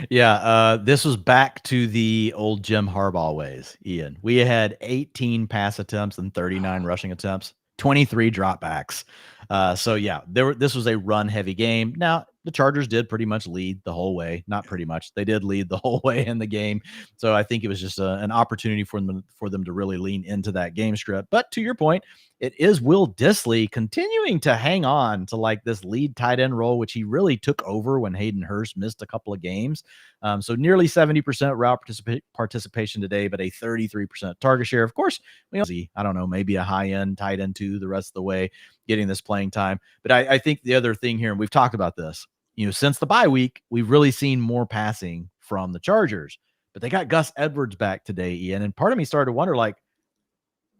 Yeah, this was back to the old Jim Harbaugh ways, Ian. We had 18 pass attempts and 39 rushing attempts, 23 dropbacks. So yeah, this was a run-heavy game. Now, the Chargers did pretty much lead the whole way. Not pretty much. They did lead the whole way in the game. So I think it was just an opportunity for them to really lean into that game script. But to your point, it is Will Dissly continuing to hang on to like this lead tight end role, which he really took over when Hayden Hurst missed a couple of games. So nearly 70% route participation today, but a 33% target share. Of course, I don't know, maybe a high-end tight end too the rest of the way, getting this playing time. But I think the other thing here, and we've talked about this, since the bye week, we've really seen more passing from the Chargers. But they got Gus Edwards back today, Ian. And part of me started to wonder, like,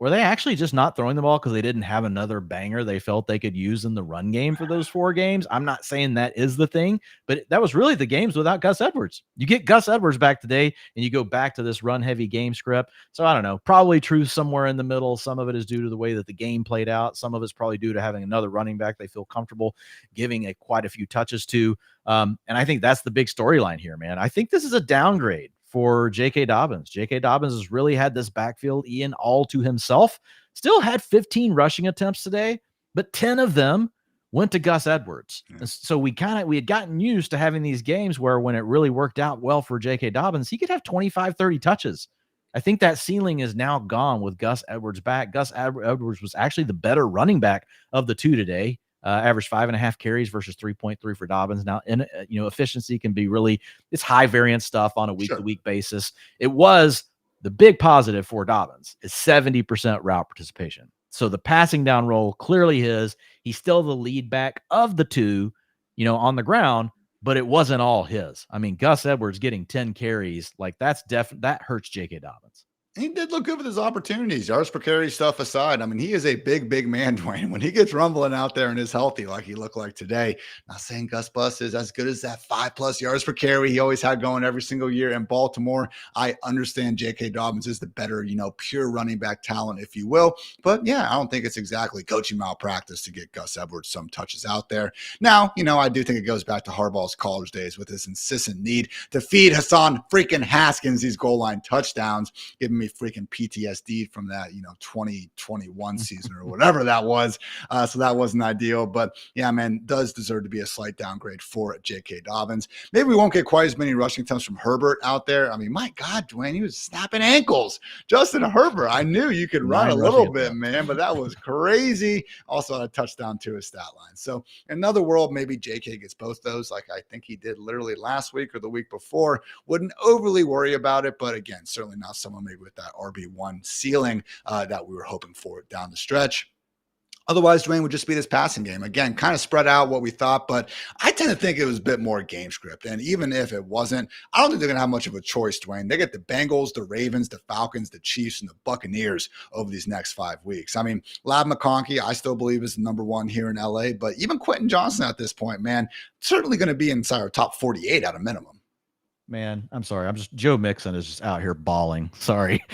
were they actually just not throwing the ball because they didn't have another banger they felt they could use in the run game for those 4 games? I'm not saying that is the thing, but that was really the games without Gus Edwards. You get Gus Edwards back today, and you go back to this run-heavy game script. So I don't know, probably truth somewhere in the middle. Some of it is due to the way that the game played out. Some of it's probably due to having another running back they feel comfortable giving quite a few touches to. And I think that's the big storyline here, man. I think this is a downgrade for J.K. Dobbins. J.K. Dobbins has really had this backfield, Ian, all to himself. Still had 15 rushing attempts today, but 10 of them went to Gus Edwards. So we had gotten used to having these games where when it really worked out well for J.K. Dobbins, he could have 25, 30 touches. I think that ceiling is now gone with Gus Edwards back. Gus Edwards was actually the better running back of the two today. averaged 5.5 carries versus 3.3 for Dobbins. Now, efficiency can be really, it's high variance stuff on a week-to-week basis. It was the big positive for Dobbins is 70% route participation. So the passing down role clearly his. He's still the lead back of the two, on the ground, but it wasn't all his. I mean, Gus Edwards getting 10 carries, like that hurts J.K. Dobbins. He did look good with his opportunities, yards per carry stuff aside. I mean, he is a big man, Dwayne. When he gets rumbling out there and is healthy like he looked like today, not saying Gus Bus is as good as that 5+ yards per carry he always had going every single year in Baltimore. I understand J.K. Dobbins is the better, pure running back talent, if you will. But yeah, I don't think it's exactly coaching malpractice to get Gus Edwards some touches out there. Now, I do think it goes back to Harbaugh's college days with his insistent need to feed Hassan freaking Haskins these goal line touchdowns, giving me freaking PTSD from that 2021 season or whatever that was, so that wasn't ideal. But yeah, man, does deserve to be a slight downgrade for J.K. Dobbins. Maybe we won't get quite as many rushing attempts from Herbert out there. I mean, my God, Dwayne, he was snapping ankles. Justin Herbert, I knew you could run a little bit, man, but that was crazy. Also had a touchdown to his stat line. So in another world, maybe J.K. gets both those, like I think he did literally last week or the week before. Wouldn't overly worry about it, but again, certainly not someone maybe with that RB1 ceiling that we were hoping for down the stretch. Otherwise, Dwayne, would just be this passing game. Again, kind of spread out what we thought, but I tend to think it was a bit more game script. And even if it wasn't, I don't think they're going to have much of a choice, Dwayne. They get the Bengals, the Ravens, the Falcons, the Chiefs, and the Buccaneers over these next 5 weeks. I mean, Ladd McConkey, I still believe is the number one here in LA, but even Quentin Johnson at this point, man, certainly going to be inside our top 48 at a minimum. Man, I'm sorry. Joe Mixon is just out here bawling. Sorry.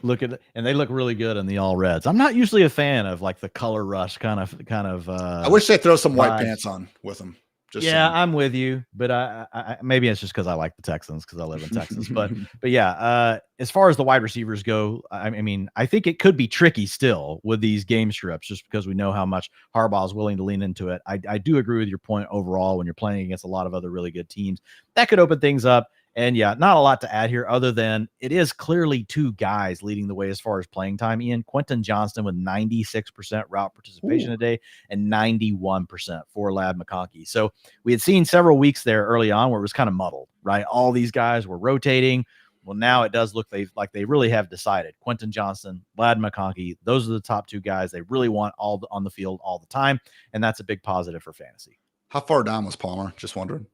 Look at it, and they look really good in the all reds. I'm not usually a fan of like the color rush kind of. I wish they throw some white pants on with them. I'm with you, but I maybe it's just because I like the Texans because I live in Texas. But yeah, as far as the wide receivers go, I mean, I think it could be tricky still with these game strips, just because we know how much Harbaugh is willing to lean into it. I do agree with your point overall when you're playing against a lot of other really good teams. That could open things up. And yeah, not a lot to add here other than it is clearly two guys leading the way as far as playing time. Ian, Quentin Johnston with 96% route participation a day and 91% for Ladd McConkey. So we had seen several weeks there early on where it was kind of muddled, right? All these guys were rotating. Well, now it does look like they really have decided. Quentin Johnston, Ladd McConkey, those are the top two guys they really want all on the field all the time. And that's a big positive for fantasy. How far down was Palmer? Just wondering.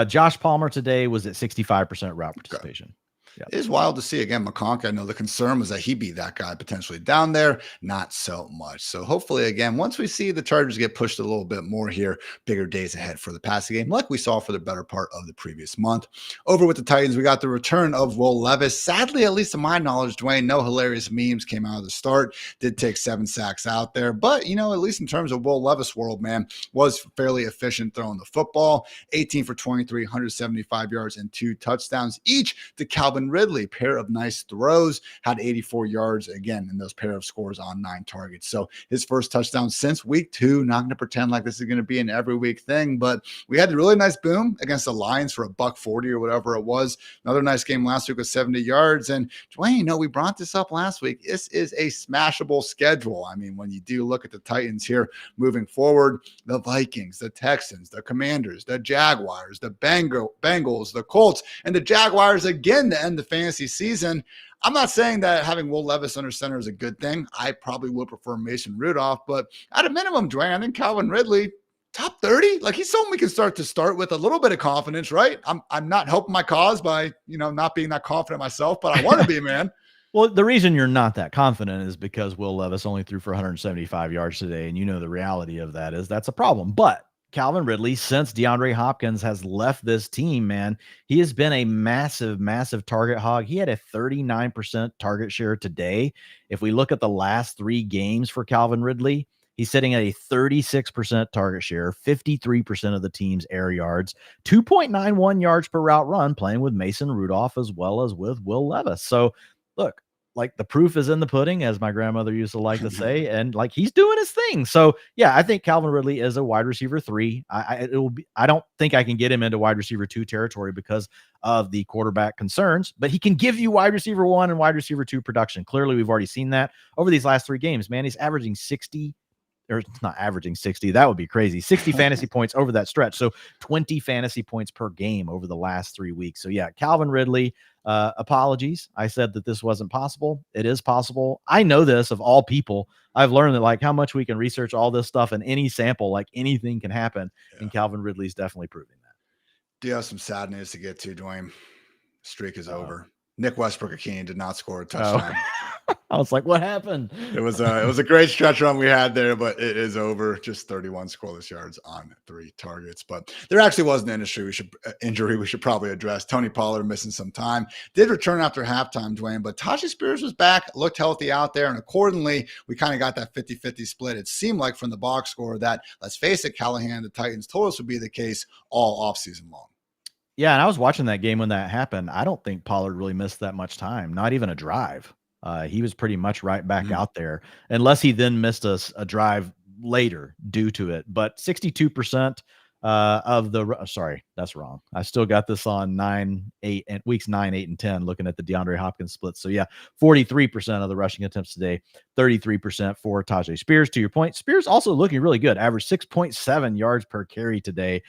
Josh Palmer today was at 65% route participation. Okay. Yep. It is wild to see. Again, McConkey, I know the concern was that he'd be that guy potentially down there. Not so much. So hopefully, again, once we see the Chargers get pushed a little bit more here, bigger days ahead for the passing game, like we saw for the better part of the previous month. Over with the Titans, we got the return of Will Levis. Sadly, at least to my knowledge, Dwayne, no hilarious memes came out of the start. Did take 7 sacks out there. But, at least in terms of Will Levis world, man, was fairly efficient throwing the football. 18 for 23, 175 yards and 2 touchdowns each to Calvin Ridley. Pair of nice throws, had 84 yards again in those pair of scores on 9 targets. So his first touchdown since week 2. Not going to pretend like this is going to be an every week thing, but we had a really nice boom against the Lions for $140 or whatever it was. Another nice game last week with 70 yards. And Dwayne, we brought this up last week. This is a smashable schedule. I mean, when you do look at the Titans here moving forward, the Vikings, the Texans, the Commanders, the Jaguars, the Bengals, the Colts, and the Jaguars again to end the fantasy season. I'm not saying that having Will Levis under center is a good thing. I probably would prefer Mason Rudolph, but at a minimum, Dwayne, I think Calvin Ridley, top 30, like he's someone we can start with a little bit of confidence, right? I'm not helping my cause by, not being that confident myself, but I want to be, man. Well, the reason you're not that confident is because Will Levis only threw for 175 yards today, and the reality of that is that's a problem. But Calvin Ridley, since DeAndre Hopkins has left this team, man, he has been a massive target hog. He had a 39% target share today. If we look at the last 3 games for Calvin Ridley, he's sitting at a 36% target share, 53% of the team's air yards, 2.91 yards per route run, playing with Mason Rudolph as well as with Will Levis. So look, like the proof is in the pudding, as my grandmother used to like to say, and like he's doing his thing. So yeah, I think Calvin Ridley is a wide receiver 3. I don't think I can get him into wide receiver 2 territory because of the quarterback concerns, but he can give you wide receiver 1 and wide receiver 2 production. Clearly, we've already seen that over these last 3 games, man. He's averaging 60, or it's not averaging 60. That would be crazy. 60 fantasy points over that stretch. So 20 fantasy points per game over the last 3 weeks. So yeah, Calvin Ridley, apologies. I said that this wasn't possible. It is possible. I know this of all people. I've learned that like how much we can research all this stuff in any sample, like anything can happen. Yeah. And Calvin Ridley's definitely proving that. Do you have some sad news to get to, Dwayne? Streak is over. Nick Westbrook-Ikhine did not score a touchdown. I was like, what happened? It was a great stretch run we had there, but it is over. Just 31 scoreless yards on 3 targets. But there actually was an injury we should probably address. Tony Pollard missing some time. Did return after halftime, Dwayne, but Tyjae Spears was back, looked healthy out there, and accordingly, we kind of got that 50-50 split. It seemed like from the box score that, let's face it, Callahan, the Titans told us would be the case all offseason long. Yeah, and I was watching that game when that happened. I don't think Pollard really missed that much time, not even a drive. He was pretty much right back out there, unless he then missed a drive later due to it. But 62% of the sorry, that's wrong. I still got this on 9, 8 and weeks 9, 8, and 10, looking at the DeAndre Hopkins splits. So yeah, 43% of the rushing attempts today, 33% for Tyjae Spears. To your point, Spears also looking really good. Averaged 6.7 yards per carry today,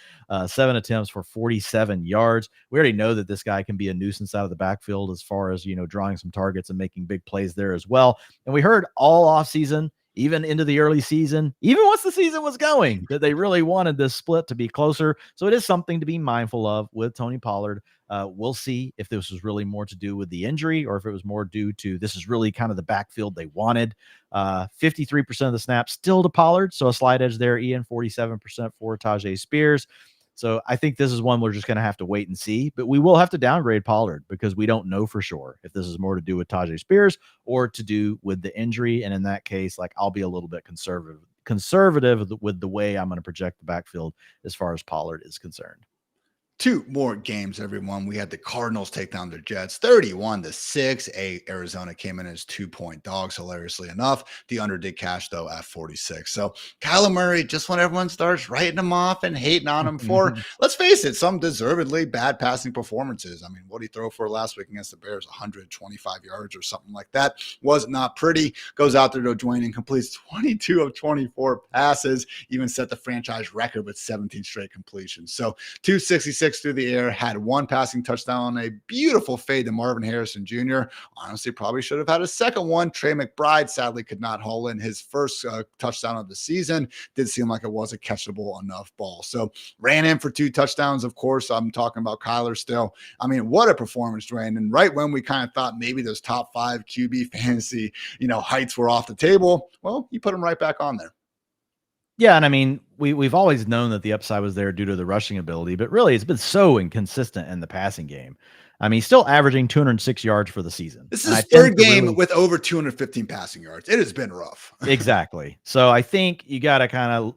7 attempts for 47 yards. We already know that this guy can be a nuisance out of the backfield as far as, drawing some targets and making big plays there as well. And we heard all offseason, even into the early season, even once the season was going, that they really wanted this split to be closer. So it is something to be mindful of with Tony Pollard. We'll see if this was really more to do with the injury or if it was more due to this is really kind of the backfield they wanted. 53% of the snaps still to Pollard. So a slight edge there, Ian, 47% for Tyjae Spears. So I think this is one we're just going to have to wait and see, but we will have to downgrade Pollard because we don't know for sure if this is more to do with Tyjae Spears or to do with the injury. And in that case, like I'll be a little bit conservative with the way I'm going to project the backfield as far as Pollard is concerned. 2 more games, everyone. We had the Cardinals take down the Jets 31-6. Arizona came in as 2-point dogs, hilariously enough. The under did cash, though, at 46. So Kyler Murray, just when everyone starts writing him off and hating on him for, let's face it, some deservedly bad passing performances. I mean, what did he throw for last week against the Bears? 125 yards or something like that. Was not pretty. Goes out there to Dwain and completes 22 of 24 passes, even set the franchise record with 17 straight completions. So 266 through the air, had 1 passing touchdown, a beautiful fade to Marvin Harrison Jr. Honestly, probably should have had a second one. Trey McBride sadly could not haul in his first touchdown of the season. Did seem like it was a catchable enough ball. So ran in for 2 touchdowns. Of course, I'm talking about Kyler still. I mean, what a performance, Dwayne. And right when we kind of thought maybe those top 5 QB fantasy, heights were off the table, well, you put them right back on there. Yeah, and I mean, we've always known that the upside was there due to the rushing ability, but really it's been so inconsistent in the passing game. I mean, he's still averaging 206 yards for the season. This is his 3rd game with over 215 passing yards. It has been rough. Exactly. So I think you got to kind of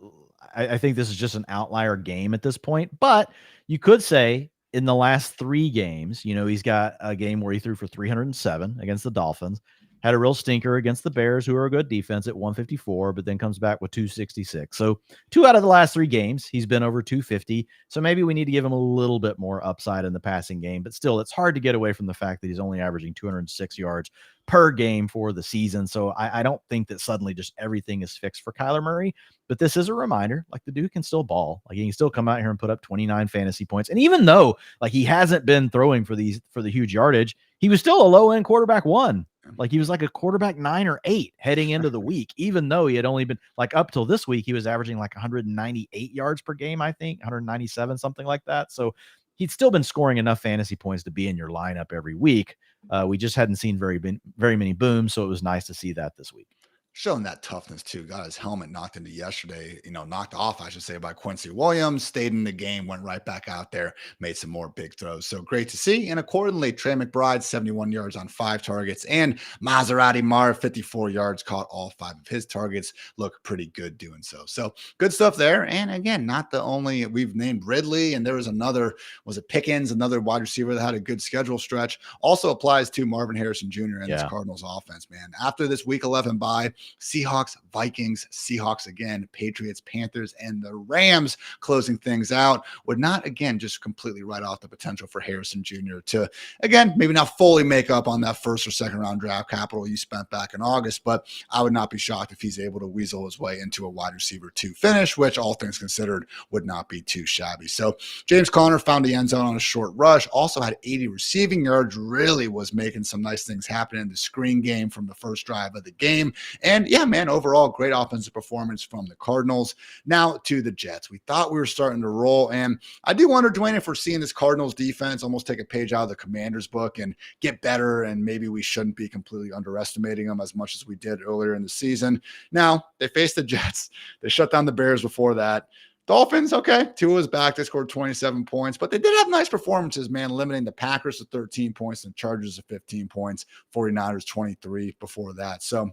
I think this is just an outlier game at this point, but you could say in the last 3 games, he's got a game where he threw for 307 against the Dolphins. Had a real stinker against the Bears, who are a good defense, at 154, but then comes back with 266. So 2 out of the last 3 games, he's been over 250. So maybe we need to give him a little bit more upside in the passing game. But still, it's hard to get away from the fact that he's only averaging 206 yards per game for the season. So I don't think that suddenly just everything is fixed for Kyler Murray. But this is a reminder, like the dude can still ball. Like he can still come out here and put up 29 fantasy points. And even though like he hasn't been throwing for the huge yardage, he was still a low-end quarterback 1. Like he was like a quarterback 9 or 8 heading into the week, even though he had only been like up till this week, he was averaging like 198 yards per game, I think 197, something like that. So he'd still been scoring enough fantasy points to be in your lineup every week. We just hadn't seen very many booms. So it was nice to see that this week. Showing that toughness too. Got his helmet knocked into yesterday, knocked off, I should say, by Quincy Williams. Stayed in the game, went right back out there, made some more big throws. So great to see. And accordingly, Trey McBride, 71 yards on 5 targets, and Maserati Marv, 54 yards, caught all 5 of his targets. Look pretty good doing so. So good stuff there. And again, not the only, we've named Ridley, and there was another, was it Pickens, another wide receiver that had a good schedule stretch. Also applies to Marvin Harrison Jr. and this Cardinals offense, man. After this week 11 bye, Seahawks, Vikings, Seahawks again, Patriots, Panthers, and the Rams closing things out would not, again, just completely write off the potential for Harrison Jr. to, again, maybe not fully make up on that first or second round draft capital you spent back in August, but I would not be shocked if he's able to weasel his way into a wide receiver 2 finish, which all things considered would not be too shabby. So James Conner found the end zone on a short rush, also had 80 receiving yards, really was making some nice things happen in the screen game from the first drive of the game. And yeah, man, overall, great offensive performance from the Cardinals. Now to the Jets. We thought we were starting to roll, and I do wonder, Dwayne, if we're seeing this Cardinals defense almost take a page out of the Commanders book and get better, and maybe we shouldn't be completely underestimating them as much as we did earlier in the season. Now, they faced the Jets. They shut down the Bears before that. Dolphins, okay. Tua was back. They scored 27 points, but they did have nice performances, man, limiting the Packers to 13 points and Chargers to 15 points, 49ers 23 before that. So,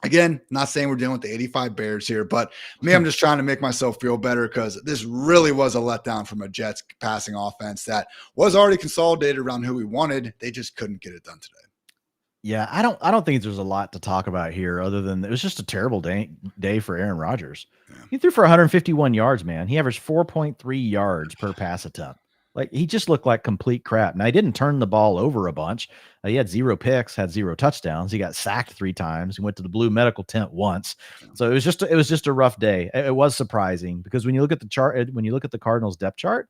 again, not saying we're dealing with the 85 Bears here, but me, I'm just trying to make myself feel better because this really was a letdown from a Jets passing offense that was already consolidated around who we wanted. They just couldn't get it done today. Yeah, I don't think there's a lot to talk about here other than it was just a terrible day for Aaron Rodgers. Yeah. He threw for 151 yards, man. He averaged 4.3 yards per pass attempt. Like, he just looked like complete crap. Now, he didn't turn the ball over a bunch. He had 0 picks, had 0 touchdowns. He got sacked 3 times. He went to the blue medical tent once. So it was just a rough day. It was surprising because when you look at the chart, when you look at the Cardinals depth chart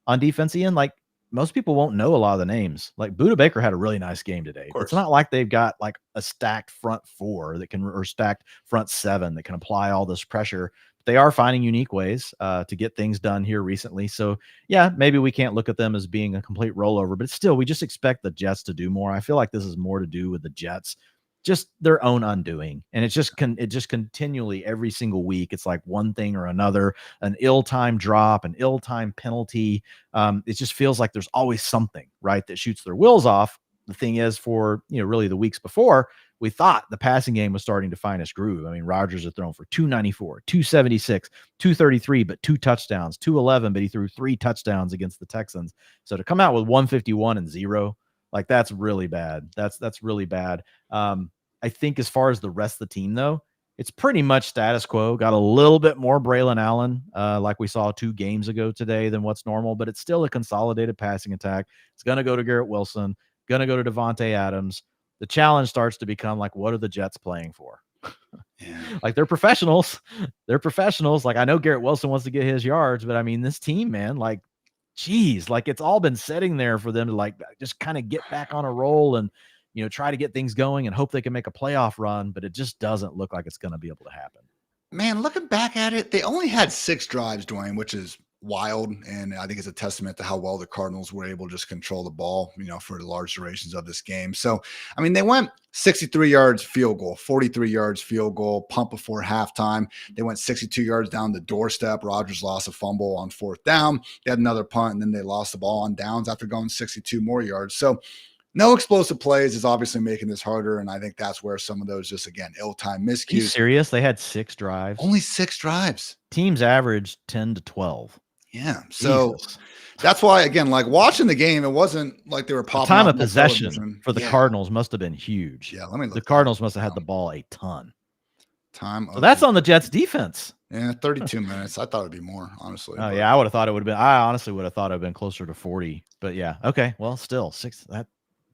on defense, Ian, like, most people won't know a lot of the names. Like, Budda Baker had a really nice game today. It's not like they've got like a stacked front 4 that can, or stacked front 7 that can apply all this pressure. They are finding unique ways to get things done here recently. So yeah, maybe we can't look at them as being a complete rollover, but still, we just expect the Jets to do more. I feel like this is more to do with the Jets, just their own undoing. And it's just continually every single week, it's like one thing or another, an ill-timed drop, an ill-timed penalty. It just feels like there's always something, right, that shoots their wheels off. The thing is, for, really the weeks before, we thought the passing game was starting to find its groove. I mean, Rodgers had thrown for 294, 276, 233, but 2 touchdowns, 211, but he threw 3 touchdowns against the Texans. So to come out with 151 and 0, like, that's really bad. That's really bad. I think as far as the rest of the team, though, it's pretty much status quo. Got a little bit more Braylon Allen, like we saw 2 games ago today, than what's normal, but it's still a consolidated passing attack. It's going to go to Garrett Wilson, going to go to Davante Adams. The challenge starts to become like, what are the Jets playing for? Yeah. Like, they're professionals. They're professionals. Like, I know Garrett Wilson wants to get his yards, but I mean, this team, man, like, geez, like, it's all been sitting there for them to, like, just kind of get back on a roll and, try to get things going and hope they can make a playoff run, but it just doesn't look like it's going to be able to happen. Man, looking back at it, they only had 6 drives, Dwayne, which is wild. And I think it's a testament to how well the Cardinals were able to just control the ball, for the large durations of this game. So, I mean, they went 63 yards field goal, 43 yards field goal, pump before halftime. They went 62 yards down the doorstep. Rodgers lost a fumble on 4th down. They had another punt, and then they lost the ball on downs after going 62 more yards. So, no explosive plays is obviously making this harder, and I think that's where some of those just, again, ill-timed miscues. Are you serious? They had 6 drives? Only 6 drives. Teams averaged 10 to 12. Yeah, so that's why, again, like, watching the game, it wasn't like they were popping. The time of possession for the Cardinals must have been huge. Yeah, let me look. The Cardinals must have had the ball a ton. So that's on the Jets defense. Yeah, 32 minutes. I thought it'd be more, honestly. Oh, yeah, I would have thought it would have been. I honestly would have thought it would have been closer to 40. But yeah, okay. Well, still 6.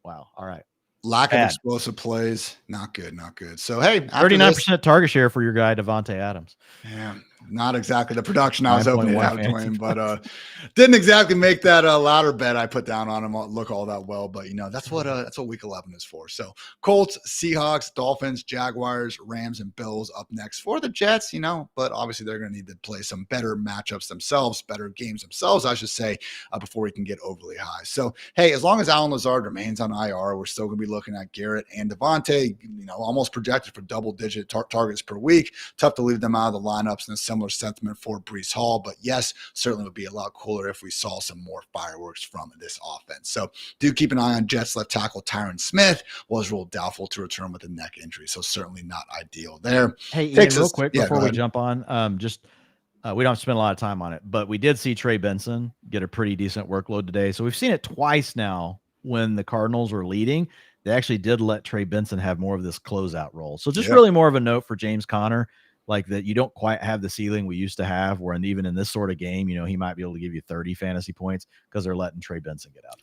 Wow. All right. Lack of explosive plays. Not good. Not good. So, hey, 39% target share for your guy, Davante Adams. Yeah, not exactly the production I was hoping to have, Dwayne, but didn't exactly make that ladder bet I put down on him look all that well. But that's what week 11 is for. So Colts, Seahawks, Dolphins, Jaguars, Rams, and Bills up next for the Jets. But obviously they're going to need to play some better matchups themselves, better games themselves, I should say, before we can get overly high. So hey, as long as Allen Lazard remains on IR, we're still going to be looking at Garrett and Davante. Almost projected for double-digit targets per week. Tough to leave them out of the lineups, and a similar sentiment for Breece Hall. But yes, certainly would be a lot cooler if we saw some more fireworks from this offense. So do keep an eye on Jets left tackle Tyron Smith. Was ruled doubtful to return with a neck injury, so certainly not ideal there. Hey, Ian, real quick before we jump on, we don't spend a lot of time on it, but we did see Trey Benson get a pretty decent workload today. So we've seen it twice now when the Cardinals are leading. they actually did let Trey Benson have more of this closeout role. So just Yeah. really more of a note for James Conner, like that you don't quite have the ceiling we used to have, where even in this sort of game, he might be able to give you 30 fantasy points because they're letting Trey Benson get out.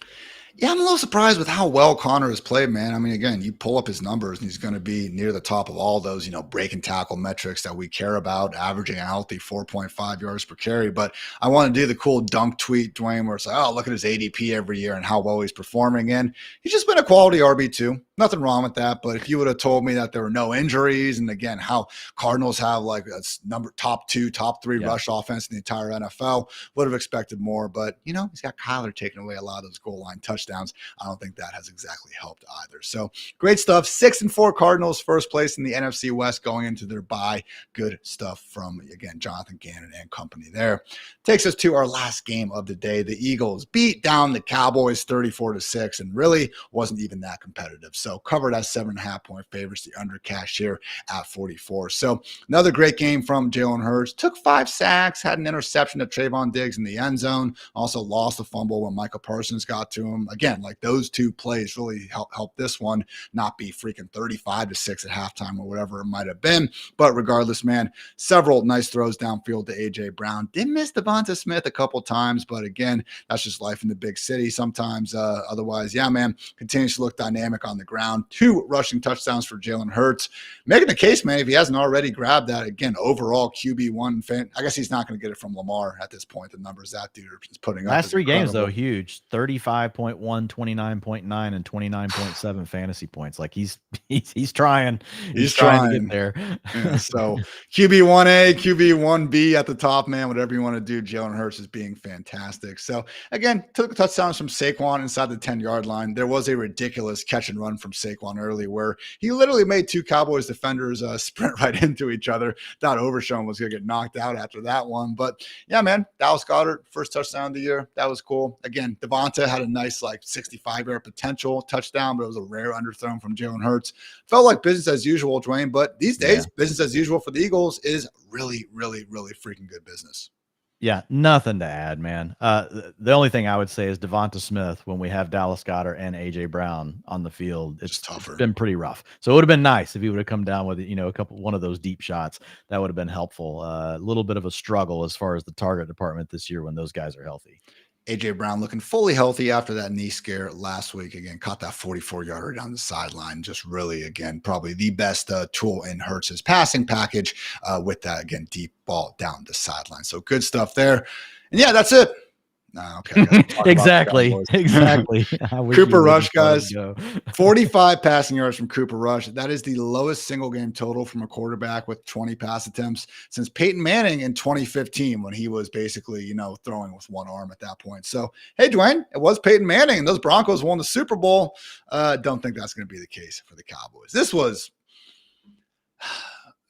Yeah, I'm a little surprised with how well Connor has played, man. I mean, again, you pull up his numbers and he's going to be near the top of all those, break and tackle metrics that we care about, averaging a healthy 4.5 yards per carry. But I want to do the cool dunk tweet, Dwain, where it's like, oh, look at his ADP every year and how well he's performing. And he's just been a quality RB2. Nothing wrong with that. But if you would have told me that there were no injuries, and again, how Cardinals have like a top 2, top 3 rush offense in the entire NFL, would have expected more. But, he's got Kyler taking away a lot of those goal line touchdowns. I don't think that has exactly helped either. So great stuff. 6-4 Cardinals, first place in the NFC West going into their bye. Good stuff from, again, Jonathan Gannon and company there. Takes us to our last game of the day. The Eagles beat down the Cowboys 34-6 and really wasn't even that competitive. So covered as 7.5-point favorites, the under cash here at 44. So another great game from Jalen Hurts. Took 5 sacks, had an interception to Trayvon Diggs in the end zone. Also lost a fumble when Michael Parsons got to him. Again, like those 2 plays really help this one not be freaking 35-6 at halftime or whatever it might have been. But regardless, man, several nice throws downfield to A.J. Brown. Did miss Devonta Smith a couple times, but again, that's just life in the big city sometimes. Otherwise, yeah, man, continues to look dynamic on the ground. 2 rushing touchdowns for Jalen Hurts. Making the case, man, if he hasn't already grabbed that, again, overall QB1 fan. I guess he's not going to get it from Lamar at this point. The numbers that dude is putting up. Last 3 games, though, huge. 35.1, 29.9, and 29.7 fantasy points. Like he's trying. He's trying to get there. Yeah, so QB1A, QB1B at the top, man, whatever you want to do. Jalen Hurts is being fantastic. So again, took touchdowns from Saquon inside the 10-yard line. There was a ridiculous catch and run from Saquon early where he literally made 2 Cowboys defenders sprint right into each other. Thought Overshown was going to get knocked out after that one. But yeah, man, Dallas Goedert, first touchdown of the year. That was cool. Again, Devonta had a nice 65-yard potential touchdown, but it was a rare underthrown from Jalen Hurts. Felt like business as usual, Dwain, but these days, business as usual for the Eagles is really, really, really freaking good business. Yeah, nothing to add, man. The only thing I would say is Devonta Smith, when we have Dallas Goedert and A.J. Brown on the field, it's been pretty rough. So it would have been nice if he would have come down with, one of those deep shots. That would have been helpful. A little bit of a struggle as far as the target department this year when those guys are healthy. A.J. Brown looking fully healthy after that knee scare last week. Again, caught that 44-yarder down the sideline. Just really, again, probably the best tool in Hurts' passing package with that, again, deep ball down the sideline. So good stuff there. And yeah, that's it. Okay. Exactly. Cooper Rush, guys. 45 passing yards from Cooper Rush. That is the lowest single game total from a quarterback with 20 pass attempts since Peyton Manning in 2015, when he was basically, throwing with one arm at that point. So, hey, Dwain, it was Peyton Manning and those Broncos won the Super Bowl. Don't think that's going to be the case for the Cowboys.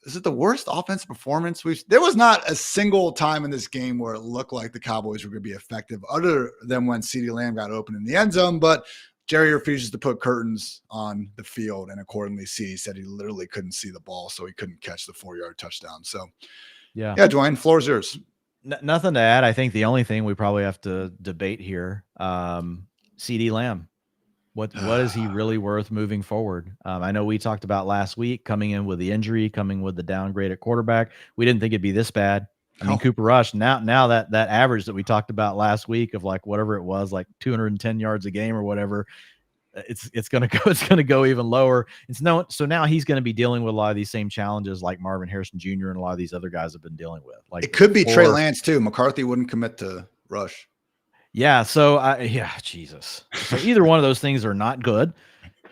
Is it the worst offensive performance there was not a single time in this game where it looked like the Cowboys were going to be effective other than when CeeDee Lamb got open in the end zone. But Jerry refuses to put curtains on the field. And accordingly, CeeDee said he literally couldn't see the ball, so he couldn't catch the 4-yard touchdown. So yeah, Dwain, floor's yours. Nothing to add. I think the only thing we probably have to debate here, CeeDee Lamb. What is he really worth moving forward? I know we talked about last week coming in with the injury, coming with the downgrade at quarterback. We didn't think it'd be this bad. I mean, Cooper Rush, now that average that we talked about last week of whatever it was, 210 yards a game or whatever, it's gonna go even lower. So now he's gonna be dealing with a lot of these same challenges like Marvin Harrison Jr. and a lot of these other guys have been dealing with. It could be Trey Lance too. McCarthy wouldn't commit to Rush. Yeah. So Jesus. So either one of those things are not good.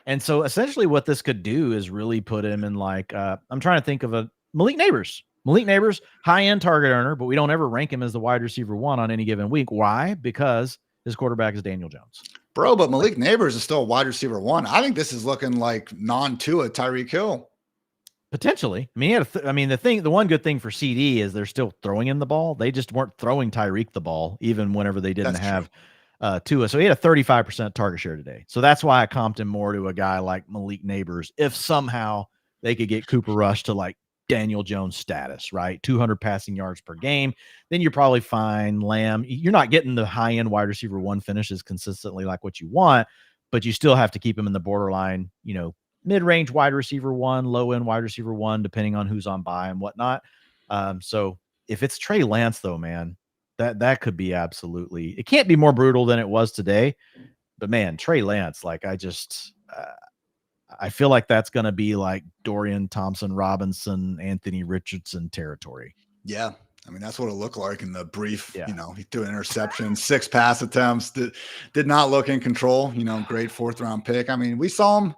And so essentially what this could do is really put him in I'm trying to think of a Malik Neighbors, high-end target earner, but we don't ever rank him as the wide receiver 1 on any given week. Why? Because his quarterback is Daniel Jones. Bro, but Malik Neighbors is still a wide receiver 1. I think this is looking like non-Tua Tyreek Hill. Potentially. I mean, the one good thing for CD is they're still throwing him the ball. They just weren't throwing Tyreek the ball, even whenever they didn't have Tua. So he had a 35% target share today. So that's why I comped him more to a guy like Malik Neighbors. If somehow they could get Cooper Rush to Daniel Jones status, right? 200 passing yards per game, then you're probably fine. Lamb, you're not getting the high-end wide receiver 1 finishes consistently like what you want, but you still have to keep him in the borderline, mid-range wide receiver 1, low-end wide receiver 1, depending on who's on bye and whatnot. So if it's Trey Lance, though, man, that could be absolutely, it can't be more brutal than it was today. But man, Trey Lance, like I feel like that's going to be like Dorian Thompson-Robinson, Anthony Richardson territory. Yeah. I mean, that's what it looked like in the brief. He threw an interception, 6 pass attempts, did not look in control, great 4th round pick. I mean, we saw him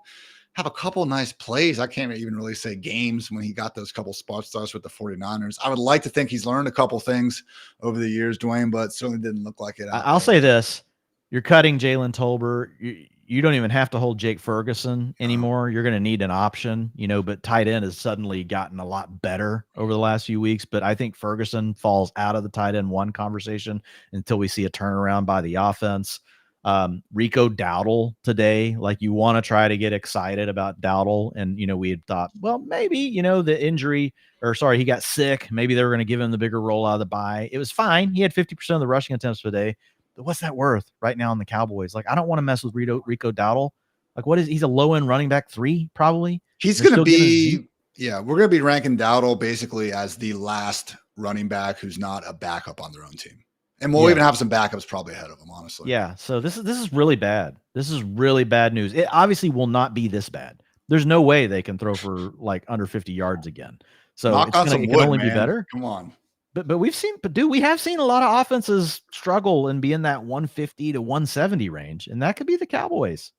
have a couple nice plays. I can't even really say games when he got those couple spot starts with the 49ers. I would like to think he's learned a couple things over the years, Dwayne, but certainly didn't look like it. I'll say this. You're cutting Jalen Tolbert. You don't even have to hold Jake Ferguson anymore. You're going to need an option, but tight end has suddenly gotten a lot better over the last few weeks. But I think Ferguson falls out of the tight end 1 conversation until we see a turnaround by the offense. Rico Dowdle today, like you want to try to get excited about Dowdle. And, we had thought, well, maybe, the injury he got sick. Maybe they were going to give him the bigger role out of the bye. It was fine. He had 50% of the rushing attempts today. But what's that worth right now in the Cowboys? Like, I don't want to mess with Rico Dowdle. Like, he's a low end running back 3, probably. He's going to be, we're going to be ranking Dowdle basically as the last running back who's not a backup on their own team. And we'll even have some backups probably ahead of him, honestly. Yeah. So this is really bad. This is really bad news. It obviously will not be this bad. There's no way they can throw for like under 50 yards again. So it can only be better. Come on. But we have seen a lot of offenses struggle and be in that 150 to 170 range, and that could be the Cowboys.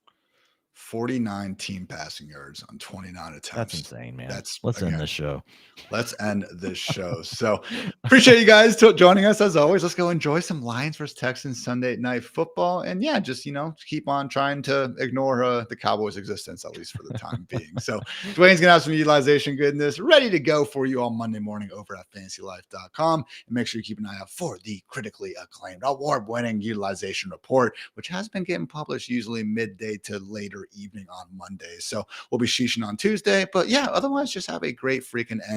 49 team passing yards on 29 attempts. That's insane, man. Let's end this show. Let's end this show. So appreciate you guys joining us as always. Let's go enjoy some Lions versus Texans Sunday night football. And just, keep on trying to ignore the Cowboys existence, at least for the time being. So Dwayne's going to have some utilization goodness ready to go for you on Monday morning over at FantasyLife.com. And make sure you keep an eye out for the critically acclaimed award-winning utilization report, which has been getting published usually midday to later evening on Mondays. So we'll be sheeshing on Tuesday, but otherwise just have a great freaking end